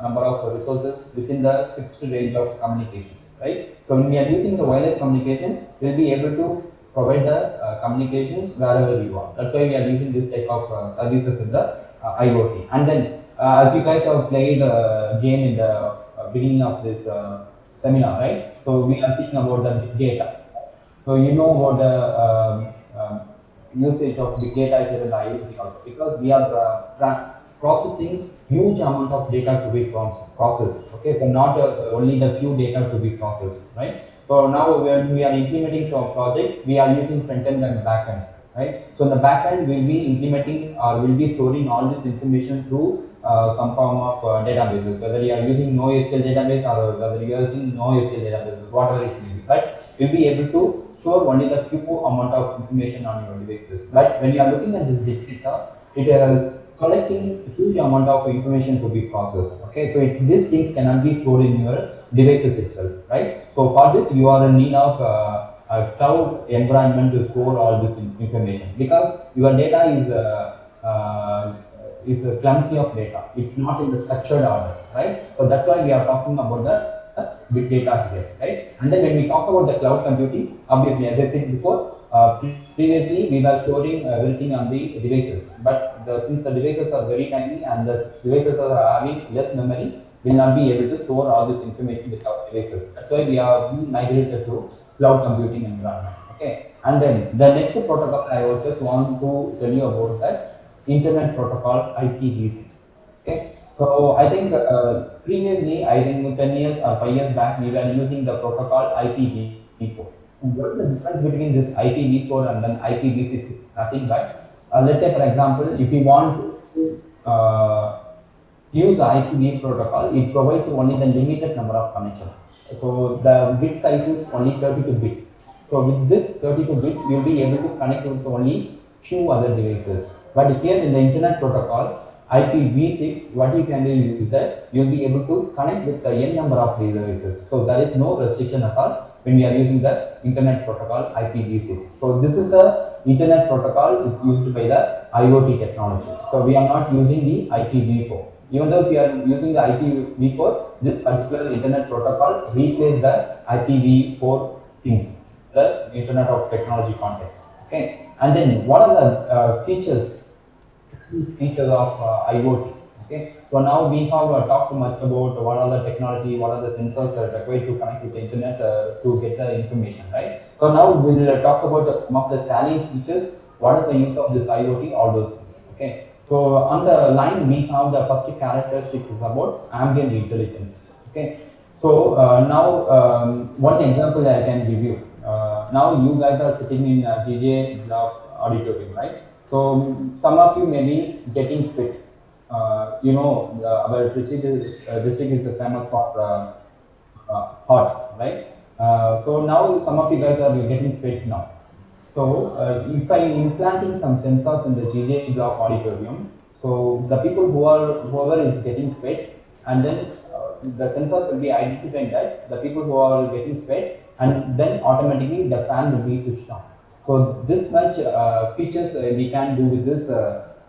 number of resources within the fixed range of communication, right? So when we are using the wireless communication, we will be able to provide the communications wherever we want. That's why we are using this type of services in the IoT. And then as you guys have played a game in the beginning of this seminar, right? So we are thinking about the big data. So you know about the usage of big data here in the IoT also, because we are processing huge amount of data to be processed. Okay, so not only the few data to be processed, right? So now when we are implementing some projects, we are using front end and back end, right? So in the back end, we'll be implementing or we'll be storing all this information through some form of databases, whether you are using NoSQL database or whether you are using NoSQL database, whatever it may be, right? You'll be able to store only the few amount of information on your devices. But when you are looking at this big data, it is collecting huge amount of information to be processed. Okay, so these things cannot be stored in your devices itself, right? So for this, you are in need of a cloud environment to store all this information, because your data is clumsy of data. It's not in the structured order, right? So that's why we are talking about the big data here, right? And then when we talk about the cloud computing, obviously, as I said before, previously we were storing everything on the devices, but since the devices are very tiny and the devices are having less memory, we will not be able to store all this information with our devices. That's why we are being migrated to cloud computing environment. Okay, and then the next protocol I also just want to tell you about that Internet Protocol IPv6. Okay, so I think previously, I think 10 years or 5 years back, we were using the protocol IPv4. What is the difference between this IPv4 and then IPv6? Nothing but, let's say, for example, if we want to use the IPv protocol, it provides only the limited number of connections. So the bit size is only 32 bits. So with this 32 bit, you'll be able to connect with only few other devices. But here in the internet protocol, IPv6, what you can do is that you'll be able to connect with the n number of devices. So there is no restriction at all when we are using the internet protocol IPv6. So this is the internet protocol. It's used by the IoT technology. So we are not using the IPv4. Even though if you are using the IPv4, this particular internet protocol replaces the IPv4 things, the Internet of Technology context. Okay, and then what are the features of IoT? Okay, so now we have talked much about what are the technology, what are the sensors that are required to connect with the internet to get the information, right? So now we will talk about some of the salient features. What is the use of this IoT? All those things. Okay, so on the line we have the first characteristic is about ambient intelligence. Okay, so now one example I can give you. Now you guys are sitting in GJ Block auditorium, right? So some of you may be getting spit. Our district is famous for hot, right? So now some of you guys are getting spit now. So if I am implanting some sensors in the GJ Block auditorium, so the people whoever is getting sweat, and then the sensors will be identifying that the people who are getting sweat, and then automatically the fan will be switched on. So this much features we can do with this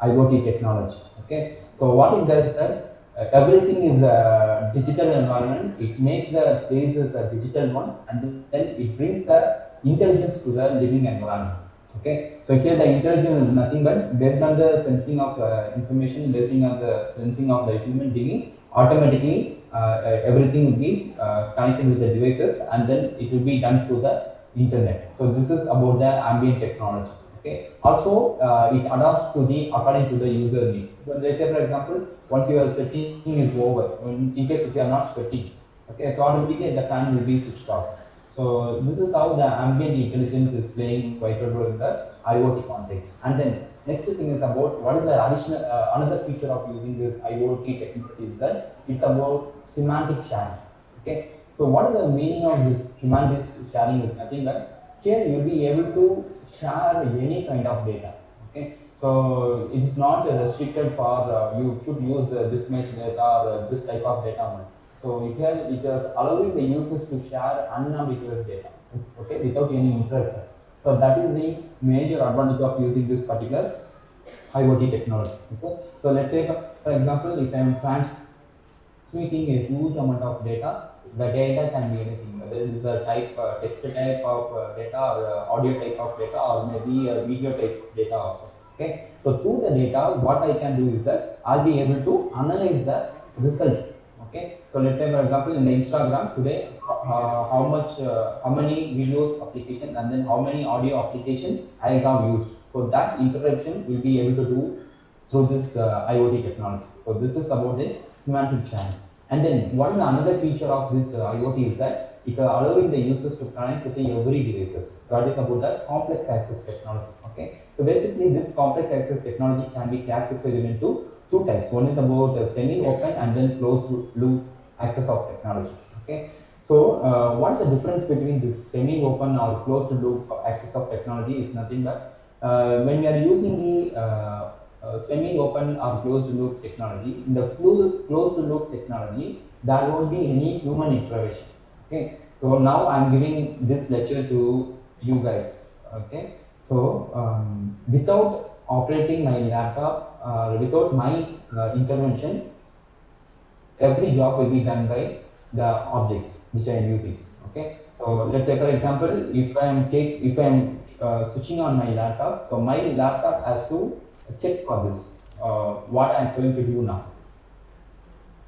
IoT technology. Okay. So what it does that everything is a digital environment. It makes the places a digital one, and then it brings the intelligence to the living environment. Okay, so here the intelligence is nothing but based on the sensing of information, based on the sensing of the human being, automatically everything will be connected with the devices, and then it will be done through the internet. So this is about the ambient technology. Okay, also it adapts to the according to the user needs. So let's say for example, once your sweating is over, in case if you are not sweating, okay, so automatically the fan will be switched off. So this is how the ambient intelligence is playing vital role in the IoT context. And then next thing is about what is the additional another feature of using this IoT technology is that it's about semantic sharing. Okay, so what is the meaning of this semantic sharing is nothing but here you'll be able to share any kind of data. Okay, so it is not restricted for you should use this much data or this type of data only. So it is allowing the users to share unambiguous data, okay, without any interruption. So that is the major advantage of using this particular IoT technology. Okay. So let's say for example, if I am transmitting a huge amount of data, the data can be anything, whether it is a text type of data or audio type of data or maybe a video type of data also. Okay. So through the data, what I can do is that I'll be able to analyze the result. Okay, so let's say for example in the Instagram today, how many videos application and then how many audio application I have used. So that interaction will be able to do through this IoT technology. So this is about the semantic channel. And then what is another feature of this IoT is that it allowing the users to connect with the every devices. That is about the complex access technology. Okay, so basically this complex access technology can be classified into two types. One is about semi-open and then closed loop access of technology. Okay, so what is the difference between this semi-open or closed loop access of technology is nothing but when we are using the semi-open or closed loop technology, in the closed loop technology, there won't be any human intervention. Okay, so now I'm giving this lecture to you guys. Okay, so without operating my laptop, without my intervention, every job will be done by the objects which I am using. Okay, so let's say for example, if I am switching on my laptop, so my laptop has to check for this what I am going to do now.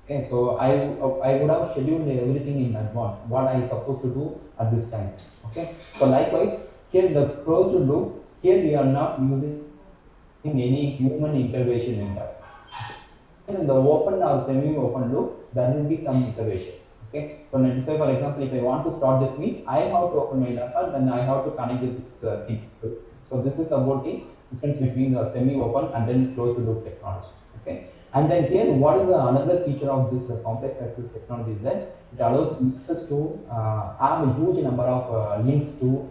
Okay, so I would have scheduled everything in advance what I am supposed to do at this time. Okay, so likewise here the closed loop, here we are not using any human intervention in that. In the open or semi-open loop, there will be some intervention. Okay, so let's say for example, if I want to start this meet, I have to open my laptop, then I have to connect this things. So this is about the difference between the semi-open and then closed loop technology. Okay, and then here, what is the another feature of this complex access technology is that it allows users to have a huge number of links to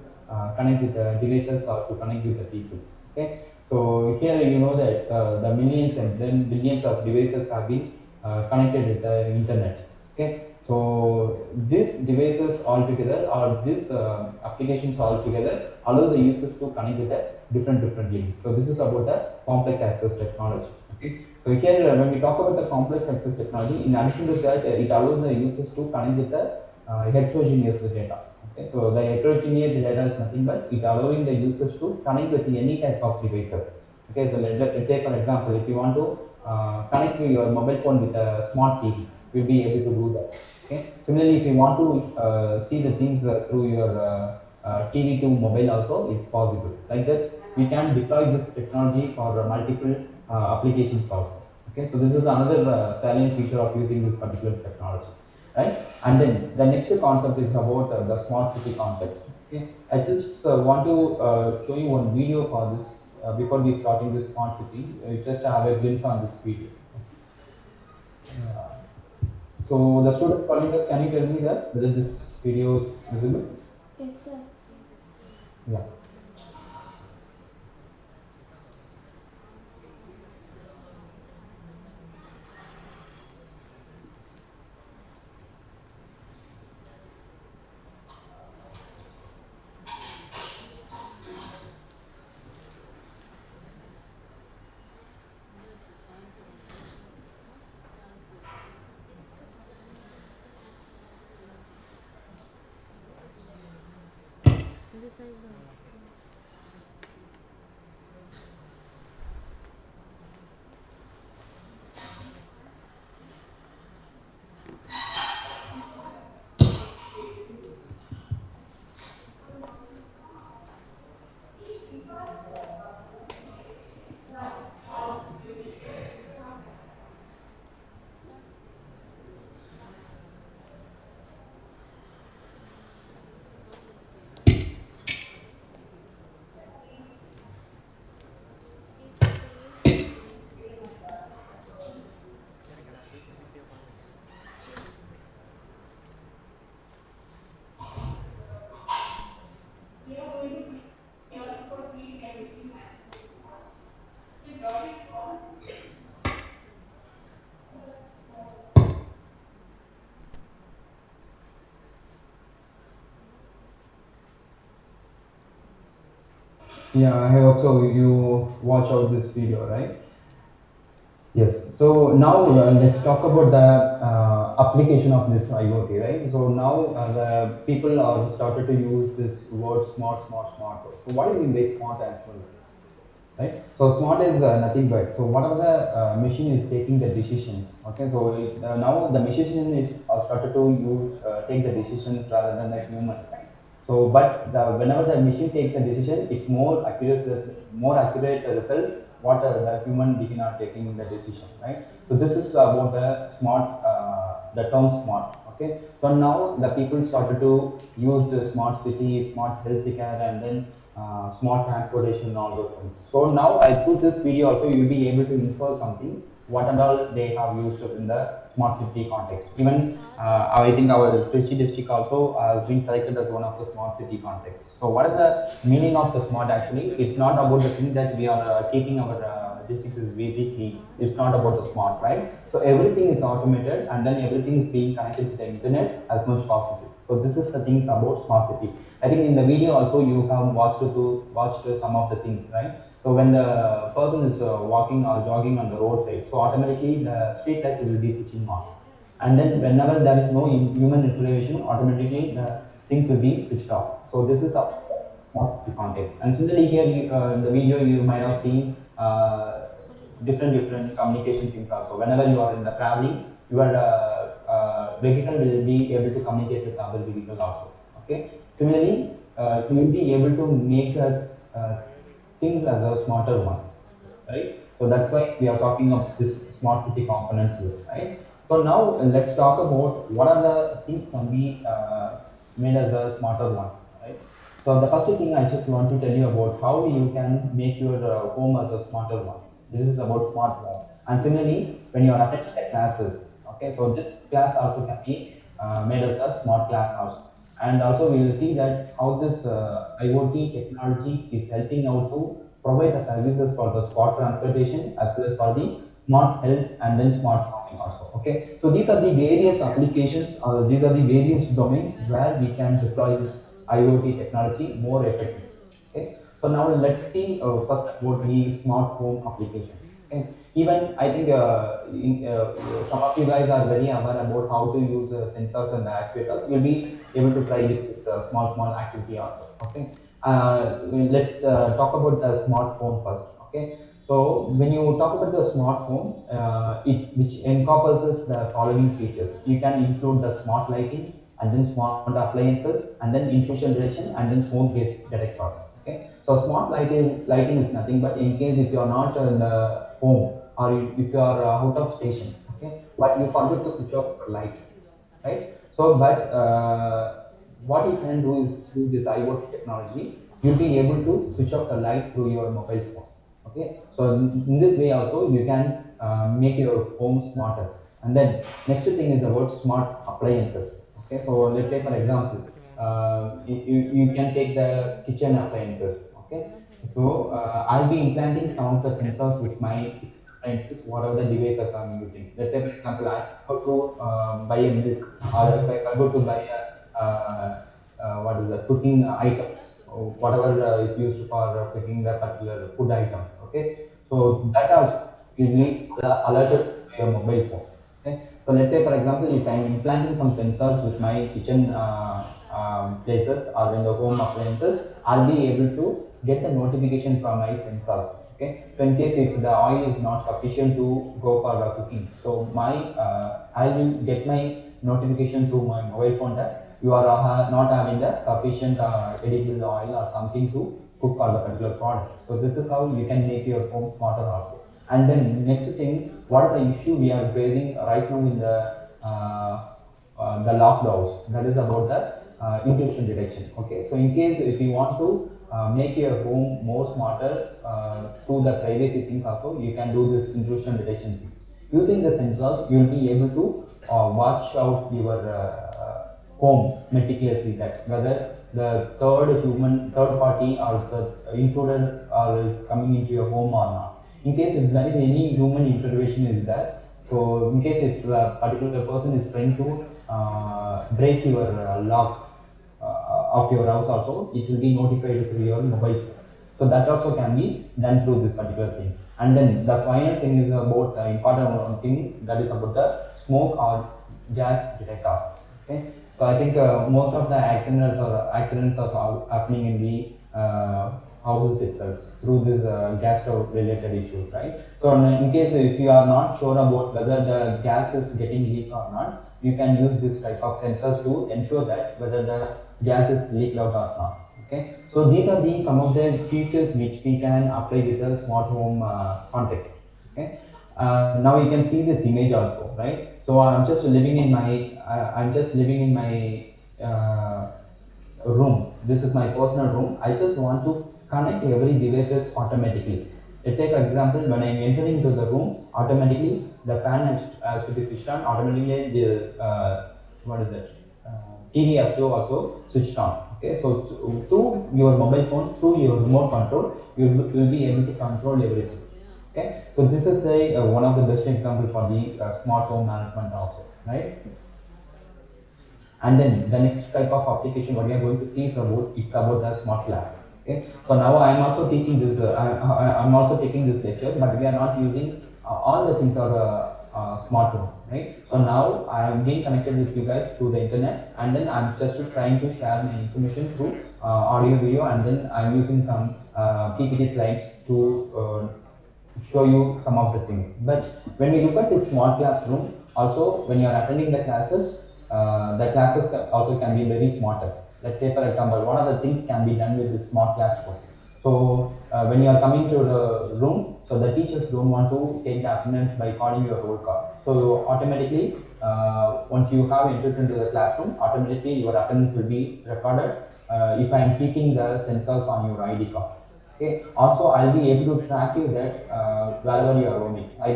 connect with the devices or to connect with the people. Okay, so here you know that the millions and then billions of devices have been connected with the internet. Okay, so these devices all together or these applications all together allow the users to connect with a differently. So this is about the complex access technology. Okay, so here when we talk about the complex access technology, in addition to that, it allows the users to connect with the heterogeneous data. Okay, so the heterogeneous data is nothing but it allowing the users to connect with any type of devices. Okay, so let's say for example, if you want to connect to your mobile phone with a smart TV, you'll be able to do that. Okay. Similarly, if you want to see the things through your TV to mobile also, it's possible. Like that, we can deploy this technology for multiple applications also. Okay. So this is another salient feature of using this particular technology, right? And then the next concept is about the smart city context. Okay. I just want to show you one video for this before we starting this smart city. Just have a glimpse on this video. So the student calling us, can you tell me that whether this video is visible? Yes, sir. Yeah. Yeah, I hope so. You watch out this video, right? Yes. So now let's talk about the application of this IoT, right? So now the people are started to use this word smart. So what do you mean by smart actually? Right? So smart is nothing but so whatever the machine is taking the decisions. Okay, so now the machine is started to use take the decisions rather than the human. Right? So, but whenever the machine takes the decision, it's more accurate result what the human being are taking the decision. Right? So this is about the smart, the term smart. Okay, so now the people started to use the smart city, smart healthcare, and then smart transportation and all those things. So now I through this video also you will be able to infer something what and all they have used in the smart city context. Even I think our Trichy district also has been selected as one of the smart city contexts. So what is the meaning of the smart actually? It's not about the thing that we are keeping our district is very clean. It's not about the smart, right? So everything is automated and then everything is being connected to the internet as much possible. So this is the things about smart city. I think in the video also you have watched some of the things, right? So when the person is walking or jogging on the roadside, so automatically the street light will be switching on, and then whenever there is no human intervention, automatically the things will be switched off. So this is a context. And similarly here in the video you might have seen different communication things also. Whenever you are in the traveling, your vehicle will be able to communicate with other vehicle also. Okay. Similarly, you will be able to make things as a smarter one, right? So that's why we are talking of this smart city components here, right? So now let's talk about what are the things can be made as a smarter one, right? So the first thing I just want to tell you about how you can make your home as a smarter one. This is about smart home. And similarly, when you are attending the classes, okay, so this class also can be made as a smart class house. And also we will see that how this IoT technology is helping out to provide the services for the spot transportation as well as for the smart health and then smart farming also. Okay, so these are the various applications, or these are the various domains where we can deploy this IoT technology more effectively. Okay, so now let's see first about the smart home application. Okay, even I think some of you guys are very aware about how to use sensors and actuators. You'll be able to try with this small activity also. Okay, let's talk about the smart home first. Okay, so when you talk about the smart home, it which encompasses the following features. You can include the smart lighting and then smart appliances and then intrusion detection and then smoke gas detectors. Okay, so smart lighting is nothing but in case if you are not in the home or if you are out of station, okay, but you forget to switch off your light, right? So, but what you can do is through this IoT technology, you'll be able to switch off the light through your mobile phone. Okay, so in this way also you can make your home smarter. And then next thing is about smart appliances. Okay, so let's say for example, you can take the kitchen appliances. Okay, so I'll be implanting some of the sensors with my appliances, whatever the devices I'm using. Let's say, for example, I go to buy a milk, or if I go to buy a what is the cooking items, or whatever is used for cooking the particular food items. Okay, so that also will be alerted to your mobile phone. Okay, so let's say, for example, if I'm implanting some sensors with my kitchen places or in the home appliances, I'll be able to get the notification from my sensors. Okay, so in case if the oil is not sufficient to go for the cooking, so my I will get my notification through my mobile phone that you are not having the sufficient edible oil or something to cook for the particular product. So this is how you can make your home smarter also. And then next thing, what are the issue we are facing right now in the lockdowns? That is about the intrusion detection. Okay, so in case if you want to make your home more smarter through the privacy things also, you can do this intrusion detection things. Using the sensors, you will be able to watch out your home meticulously, that whether the third party or the intruder is coming into your home or not. In case if there is any human intervention is there, so in case if a particular person is trying to break your lock of your house also, it will be notified through your mobile phone. So that also can be done through this particular thing. And then the final thing is about the important one thing, that is about the smoke or gas detectors. Okay, so I think most of the accidents are happening in the houses itself through this gas stove related issues, right? So in case if you are not sure about whether the gas is getting leaked or not, you can use this type of sensors to ensure that whether the gas is leaked out or not. Okay, so these are the some of the features which we can apply with a smart home context. Okay, now you can see this image also, right? So I'm just living in my room. This is my personal room. I just want to connect every devices automatically. Let's take for example, when I'm entering into the room, automatically the fan has to be switched on. Automatically the what is that? TV has to also switched on. Okay, so through your mobile phone, through your remote control, you will be able to control everything. Okay, so this is a one of the best example for the smart home management also, right? And then the next type of application what we are going to see is about, it's about the smart lab. Okay, so now I am also teaching this. I'm also taking this lecture, but we are not using all the things are smart home, right? So now I am being connected with you guys through the internet, and then I'm just trying to share my information through audio, video, and then I'm using some PPT slides to show you some of the things. But when we look at the smart classroom, also when you are attending the classes also can be very smarter. Let's say for example, one of the things can be done with the smart classroom. So when you are coming to the room, so the teachers don't want to take the attendance by calling your roll call. So automatically, once you have entered into the classroom, automatically your attendance will be recorded if I am keeping the sensors on your ID card. Okay. Also, I'll be able to track you that wherever you are roaming. I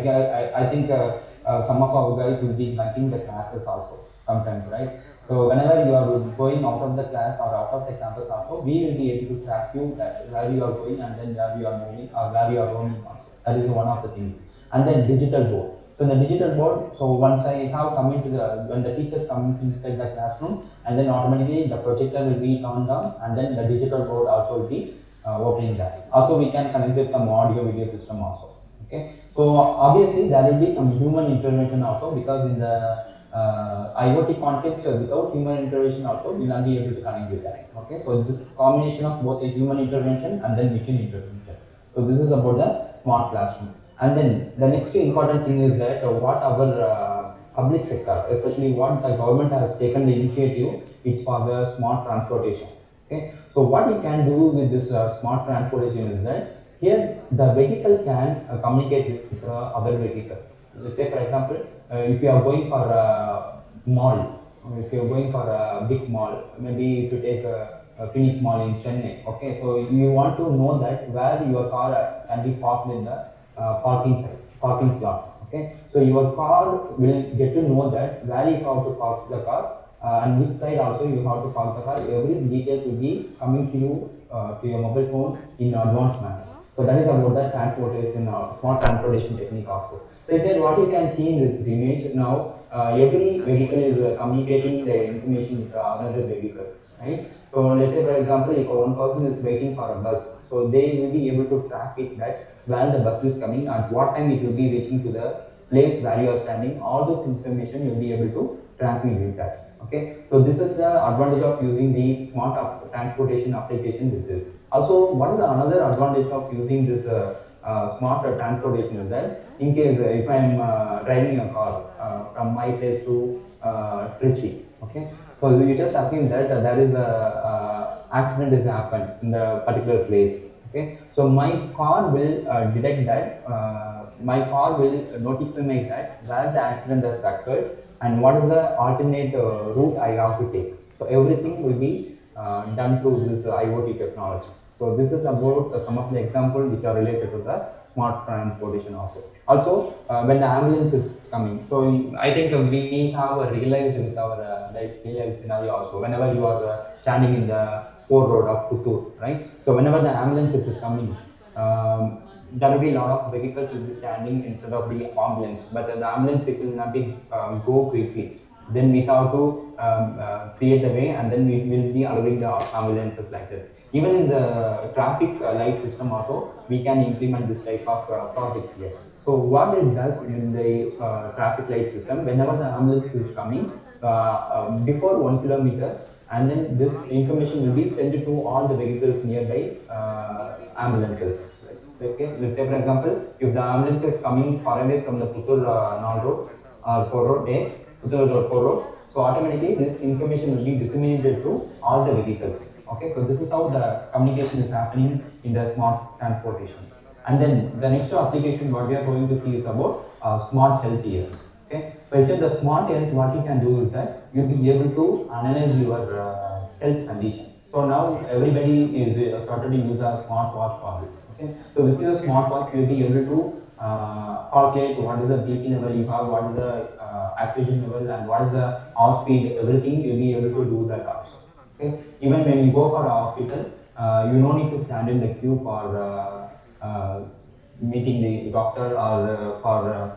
think some of our guys will be bunking the classes also sometimes, right? So whenever you are going out of the class or out of the campus also, we will be able to track you that where you are going and then where you are moving or where you are roaming also. That is one of the things. And then digital board. So in the digital board, so once I have come into the, when the teacher comes inside the classroom, and then automatically the projector will be turned on and then the digital board also will be opening that. Also we can connect with some audio video system also. Okay. So obviously there will be some human intervention also, because in the IoT context, without human intervention also we will not be able to connect with that. Okay, so this combination of both a human intervention and then machine intervention. So this is about the smart classroom. And then the next important thing is that what our public sector, especially what the government has taken the initiative, it's for the smart transportation. Okay, so what you can do with this smart transportation is that here the vehicle can communicate with other vehicle. Let's say for example, if you are going for a mall, if you are going for a big mall, maybe if you take a Phoenix Mall in Chennai, okay, so you want to know that where your car can be parked in the parking slot, okay. So your car will get to know that where you have to park the car and which side also you have to park the car. Every details will be coming to you to your mobile phone in advanced manner. So that is about the transportation, smart transportation technique also. So here what you can see in this image now, every vehicle is communicating the information with another vehicle, right? So let's say for example, if one person is waiting for a bus, so they will be able to track it that where the bus is coming, at what time it will be reaching to the place where you are standing. All those information you'll be able to transmit with that. Okay, so this is the advantage of using the smart transportation application with this. Also, what is the another advantage of using this smart transportation is that in case if I am driving a car from my place to Trichy, okay, so you just assume that there is a accident is happened in the particular place. Okay, so my car will detect that. My car will notify me that where the accident has occurred and what is the alternate route I have to take. So everything will be done through this IoT technology. So this is about some of the examples which are related to the smart transportation also. Also, when the ambulance is coming, so I think we have realized with our like real life scenario also. Whenever you are standing in the four road of Puttur, right? So whenever the ambulance is coming, there will be a lot of vehicles will be standing instead of the ambulance, but the ambulance vehicle will not be go quickly. Then we have to create the way, and then we will be allowing the ambulances like that. Even in the traffic light system also, we can implement this type of project here. So what it does in the traffic light system, whenever the ambulance is coming, before 1 kilometer, and then this information will be sent to all the vehicles nearby ambulances. Okay, let's say for example, if the ambulance is coming far away from the Puttur Nal Road or 4 Road A, Puttur Road 4 Road, so automatically this information will be disseminated to all the vehicles. Okay, so this is how the communication is happening in the smart transportation. And then the next application what we are going to see is about smart health here. Okay, so in the smart health, what you can do is that you'll be able to analyze your health condition. So now everybody is started to use a smartwatch for this. Okay, so with your smartwatch, you'll be able to calculate what is the BP level you have, what is the oxygen level, and what is the heart speed. Everything you'll be able to do that also. Okay, even when you go for a hospital, you don't need to stand in the queue for meeting the doctor or for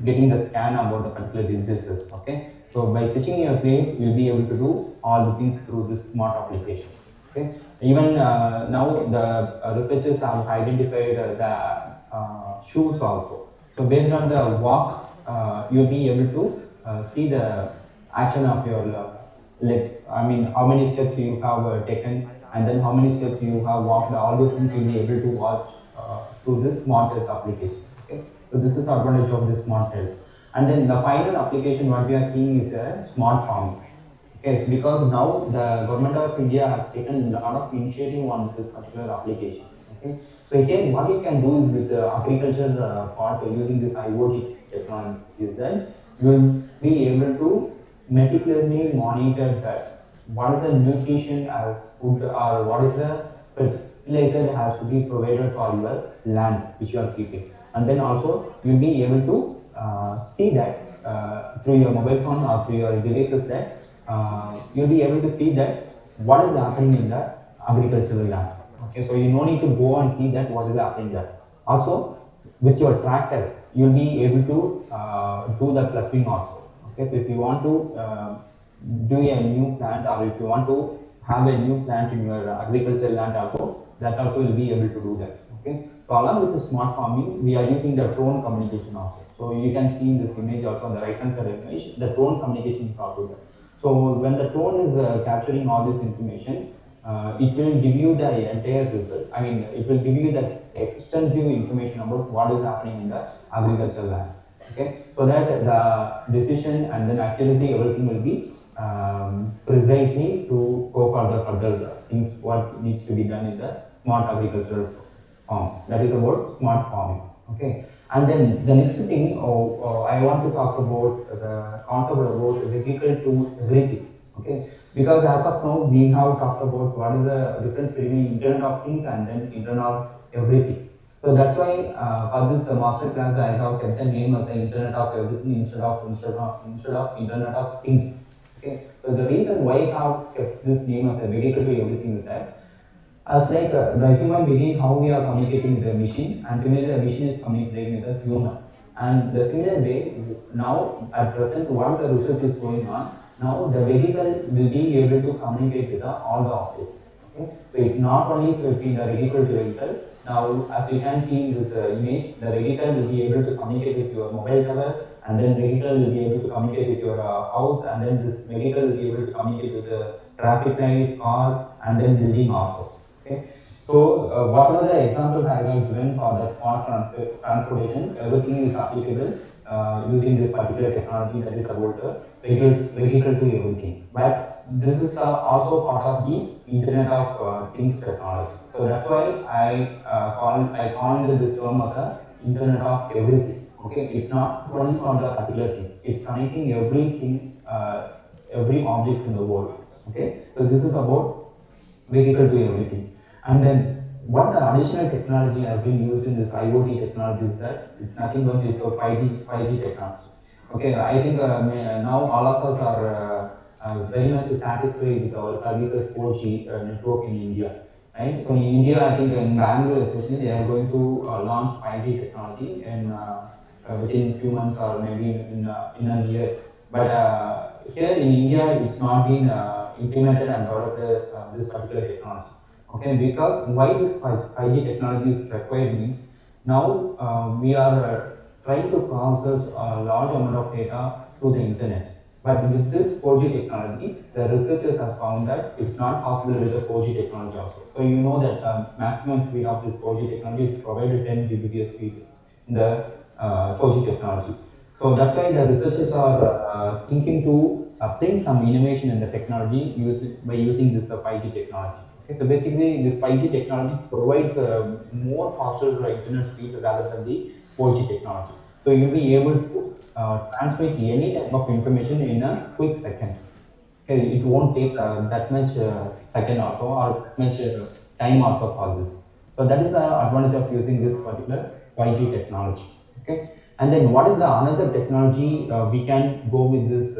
getting the scan about the particular diseases. Okay, so by switching your place, you'll be able to do all the things through this smart application. Okay, even now the researchers have identified the shoes also. So based on the walk, you'll be able to see the action of your legs. I mean, how many steps you have taken, and then how many steps you have walked. All those things you'll be able to watch through this smart health application. Okay, so this is the advantage of this smart health. And then the final application what we are seeing is a smart farming. Okay, because now the government of India has taken a lot of initiative on this particular application. Okay, so here what you can do is with the agriculture part using this IoT technology is that you will be able to meticulously monitor that what is the nutrition or food or what is the fertilizer that has to be provided for your land which you are keeping, and then also you will be able to see that through your mobile phone or through your devices that you'll be able to see that what is happening in the agricultural land. Okay, so you no need to go and see that what is happening there. Also, with your tractor, you'll be able to do the plucking also. Okay, so if you want to do a new plant, or if you want to have a new plant in your agricultural land also, that also will be able to do that. Okay, so along with the smart farming, we are using the drone communication also. So you can see in this image also on the right hand side image, the drone communication is also there. So when the drone is capturing all this information, it will give you the entire result. I mean, it will give you the extensive information about what is happening in the agricultural land. Okay, so that the decision and then accuracy, everything will be precisely to go for the further things what needs to be done in the smart agricultural farm. That is about smart farming. Okay, and then the next thing I want to talk about the concept about vehicle to everything. Okay, because as of now we have talked about what is the difference between Internet of Things and then Internet of Everything. So that's why for this master class I have kept the name as the Internet of Everything instead of Internet of Things. Okay, so the reason why I have kept this name as a vehicle to everything is that as like the human being, how we are communicating with the machine, and similarly the machine is communicating with the human. And the similar way, now at present, what the research is going on, now the vehicle will be able to communicate with all the objects. Okay? So it's not only between the vehicle to vehicle. Now, as you can see in this image, the vehicle will be able to communicate with your mobile tower, and then vehicle will be able to communicate with your house, and then this vehicle will be able to communicate with the traffic light, car, and then building also. Okay. So, what are the examples I have given for the smart transportation? Everything is applicable using this particular technology, that is about vehicle to everything. But this is also part of the Internet of Things technology. So that's why I called this term as the Internet of Everything. Okay, it's not only for the particular thing; it's connecting everything, every object in the world. Okay, so this is about vehicle to everything. And then what the additional technology has been used in this IoT technology is that it's nothing but it's a 5G technology. Okay, I think now all of us are very much satisfied with our services 4G network in India. Right? So in India, I think in Bangalore especially, they are going to launch 5G technology within few months or maybe in a year. But here in India, it's not been implemented and developed this particular technology. Okay, because why this 5G technology is required means now we are trying to process a large amount of data through the internet. But with this 4G technology, the researchers have found that it's not possible with the 4G technology also. So you know that maximum speed of this 4G technology is provided 10 Gbps speed in the 4G technology. So that's why the researchers are thinking to bring some innovation in the technology by using this 5G technology. Okay, so basically this 5G technology provides more faster internet speed rather than the 4G technology. So you'll be able to transmit any type of information in a quick second. Okay, it won't take that much second also or that much time also for this. So that is the advantage of using this particular 5G technology. Okay, and then what is the another technology we can go with this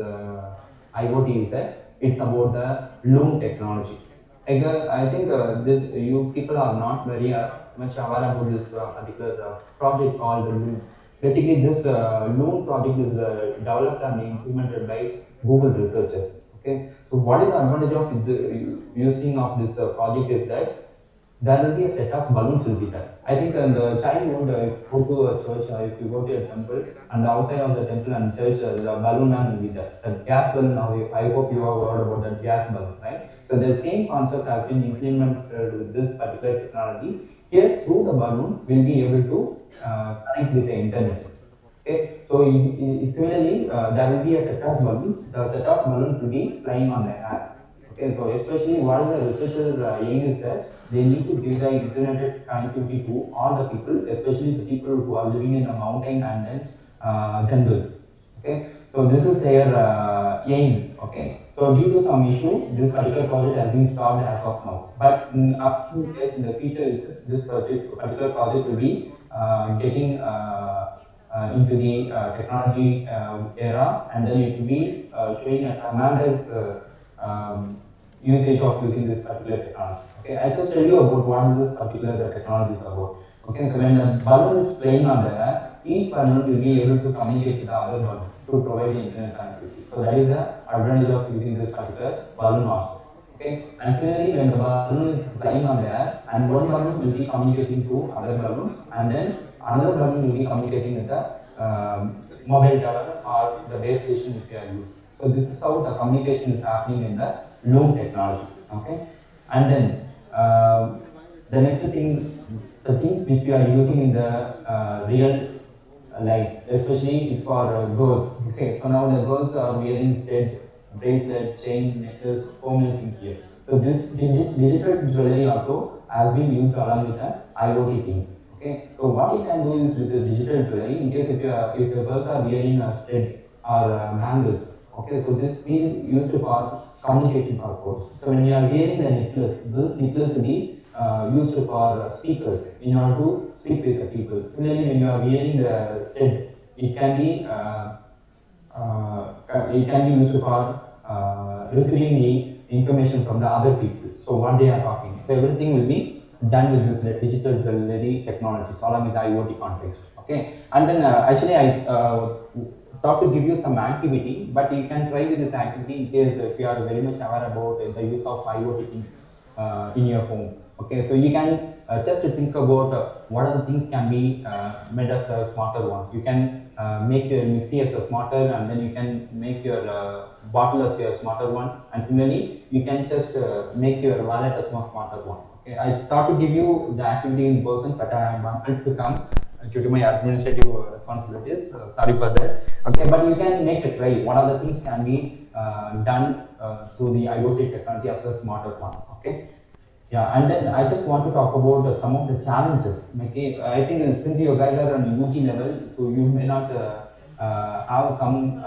IoT is that it's about the Loom technology. I think this you people are not very much aware about this particular project called Loom. Basically, this Loom project is developed and implemented by Google researchers. Okay, so what is the advantage of using of this project is that there will be a set of balloons will be there. I think the child would go to a church, if you go to a temple, and outside of the temple and church, the balloon man will be there. The gas balloon, now I hope you have heard about that gas balloon, right? So the same concept has been implemented with this particular technology. Here, through the balloon, we'll be able to connect with the internet. Okay, so similarly, there will be a set of balloons. The set of balloons will be flying on the air. Okay, so especially what the researchers aim is that they need to give the internet connectivity to all the people, especially the people who are living in the mountain and then jungles. Okay, so this is their aim. Okay, so due to some issue, this particular project has been stopped as of now. But in upcoming days in the future, this particular project will be getting into the technology era, and then it will be showing a tremendous usage of using this particular technology. Okay, I just tell you about what is this particular technology is about. Okay, so when the balloon is playing on the air, each balloon will be able to communicate with the other balloon to provide the internet connectivity. So that is the advantage of using this particular balloon also. Okay, and similarly when the balloon is flying on the air and one balloon will be communicating to other balloon and then another balloon will be communicating with the mobile tower or the base station which we are using. So this is how the communication is happening in the loom technology. Okay, and then the next thing, the things which we are using in the real life, especially is for girls. Okay, so now the girls are wearing stud, bracelet, chain, necklace, so many things here. So this digital jewelry also has been used along with the IoT things. Okay, so what you can do is with the digital jewelry, in case if the girls are wearing a stud or bangles. Okay, so this is used for communication purpose. So when you are wearing the necklace, this necklace will be used for speakers in order to speak with the people. Similarly, when you are wearing the stud, it can be used for receiving the information from the other people. So what they are talking. So everything will be done with this digital jewelry technology, along with the IoT context. Okay, and then actually I thought to give you some activity, but you can try with this activity in case if you are very much aware about the use of IoT things in your home. Okay, so you can just think about what are the things can be made as a smarter one. You can make your mixie as a smarter, and then you can make your bottle as your smarter one, and similarly you can just make your wallet as a smarter one. Okay, I thought to give you the activity in person, but I am unable to come due to my administrative responsibilities. Sorry for that. Okay, but you can make a try. What are the things can be done through the IoT technology as a smarter one. Okay. Yeah, and then I just want to talk about some of the challenges. Okay, I think since you guys are on UG level, so you may not have some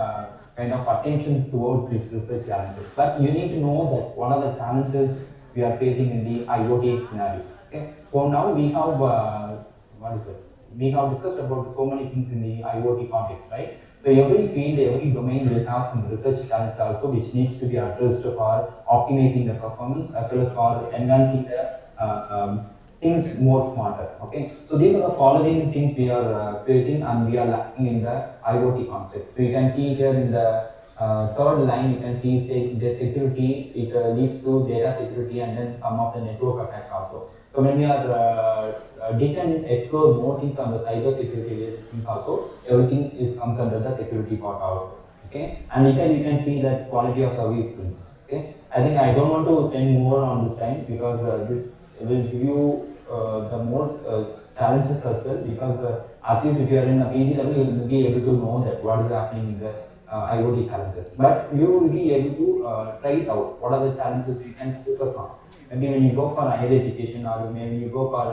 kind of attention towards these research challenges. But you need to know that what are the challenges we are facing in the IoT scenario. Okay, so now we have what is it? We have discussed about so many things in the IoT context, right? So every field, every domain will have some research challenge also, which needs to be addressed for optimizing the performance as well as for enhancing the things more smarter. Okay, so these are the following things we are facing and we are lacking in the IoT concept. So you can see here in the third line, you can see the security. It leads to data security and then some of the network attack also. So when we are we can explore more things on the cyber security things also, everything is comes under the security part also. Okay, and here you can see that quality of service things. Okay, I think I don't want to spend more on this time because this will give you the more challenges as well, because at least if you are in a PG level, you will be able to know that what is happening in the IoT challenges. But you will be able to try it out. What are the challenges you can focus on? Maybe when you go for higher education or maybe you go for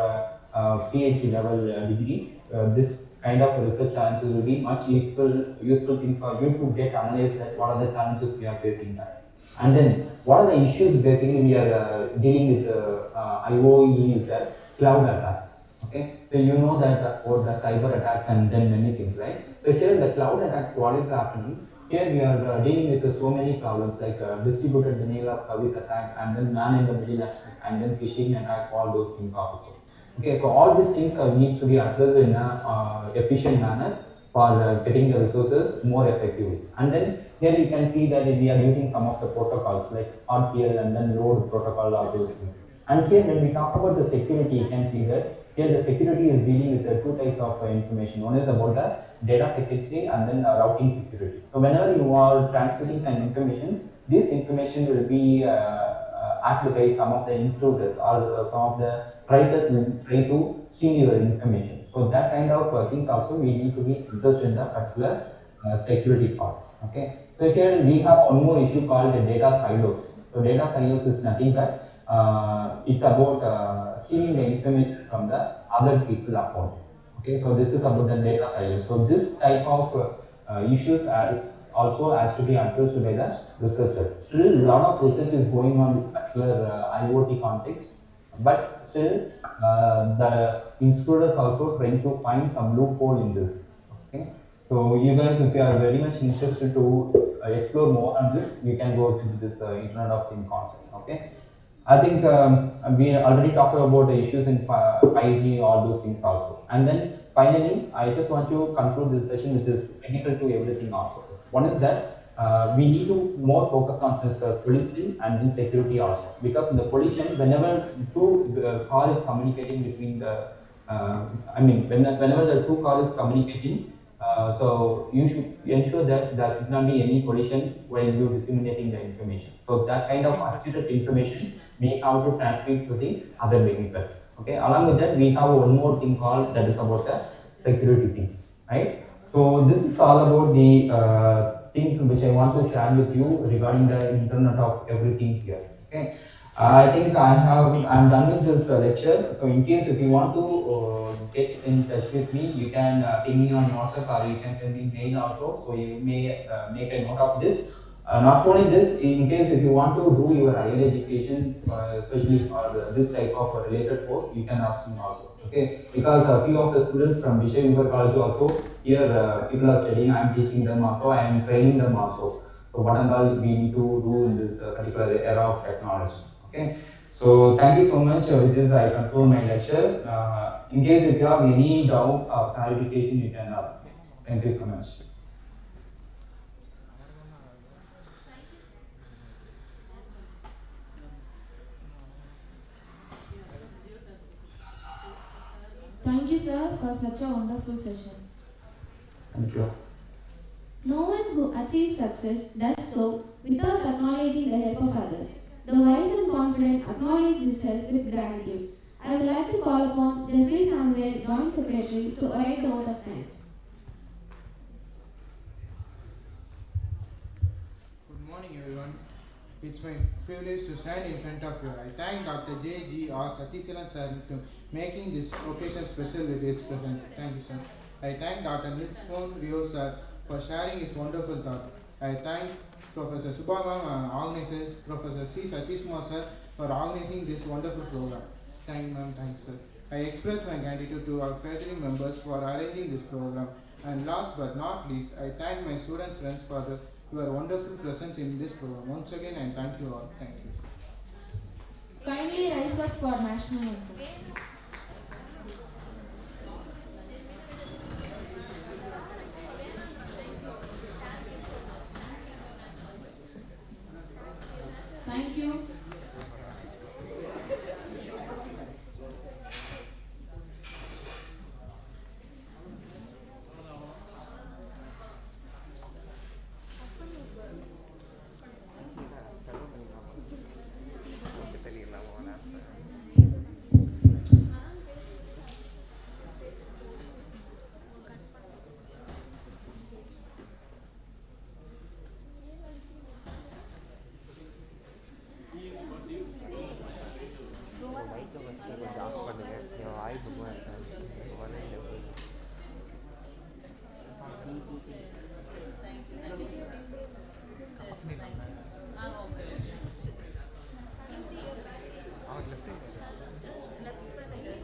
a PhD level degree, this kind of research challenges will be much useful things for you to get analyzed that what are the challenges we are facing that. And then what are the issues basically we are dealing with IoE is the cloud attacks. Okay, so you know that about the cyber attacks and then many things, right? So here the cloud attacks, what is happening? Here we are dealing with so many problems like distributed denial of service attack and then man in the middle attack and then phishing attack, all those things also. Okay, so all these things needs to be addressed in a efficient manner for getting the resources more effectively. And then here you can see that we are using some of the protocols like RTL and then load protocol, all those things. And here when we talk about the security, you can see that here the security is dealing with the two types of information. One is about the data security and then routing security. So whenever you are transmitting some information, this information will be acted by some of the intruders or some of the writers will try to steal your information. So that kind of things also we need to be interested in the particular security part. Okay. So here we have one more issue called the data silos. So data silos is nothing but it's about stealing the information from the other people account. Okay, so this is about the data silos. So this type of issues also has to be addressed by the researchers. Still, a lot of research is going on with particular IoT context, but still the intruders also trying to find some loophole in this. Okay, So you guys, if you are very much interested to explore more on this, you can go to this Internet of Things concept. Okay. I think we already talked about the issues in 5G, all those things also. And then finally, I just want to conclude this session with this technical to everything also. One is that we need to more focus on this pollution and then security also. Because in the pollution, whenever two car is communicating between the, whenever the two car is communicating, so you should ensure that there should not be any collision while you disseminating the information. So that kind of accurate information we have to transmit to the other vehicle. Okay. Along with that, we have one more thing called that is about the security thing, right? So this is all about the things which I want to share with you regarding the Internet of Everything here. Okay. I think I'm done with this lecture. So in case if you want to get in touch with me, you can ping me on WhatsApp or you can send me mail also. So you may make a note of this. Not only this, in case if you want to do your higher education, especially for this type of related course, you can ask me also. Okay, because a few of the students from Bishop College also here people are studying. I am teaching them also. I am training them also. So what and all we need to do in this particular era of technology. Okay. So thank you so much. With this, I conclude my lecture. In case if you have any doubt or clarification, you can ask me. Thank you so much. Thank you, sir, for such a wonderful session. Thank you. No one who achieves success does so without acknowledging the help of others. The wise and confident acknowledge this help with gratitude. I would like to call upon Jeffrey Samuel, Joint Secretary, to orate the vote of thanks. Good morning, everyone. It's my privilege to stand in front of you. I thank Dr. J.G.R. Sathisilan sir to making this occasion special with his presence. Thank you, sir. I thank Dr. Nilsson Rio sir for sharing his wonderful thought. I thank Professor Subhamam organizers, Professor C. Satishma sir for organizing this wonderful program. Thank you, sir. I express my gratitude to our faculty members for arranging this program. And last but not least, I thank my student friends for your wonderful presence in this program. Once again, and thank you all. Thank you. Kindly rise up for national anthem. Thank you.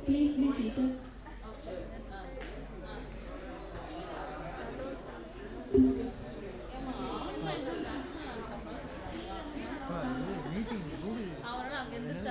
Please be seated. அவரோட அங்க இருந்து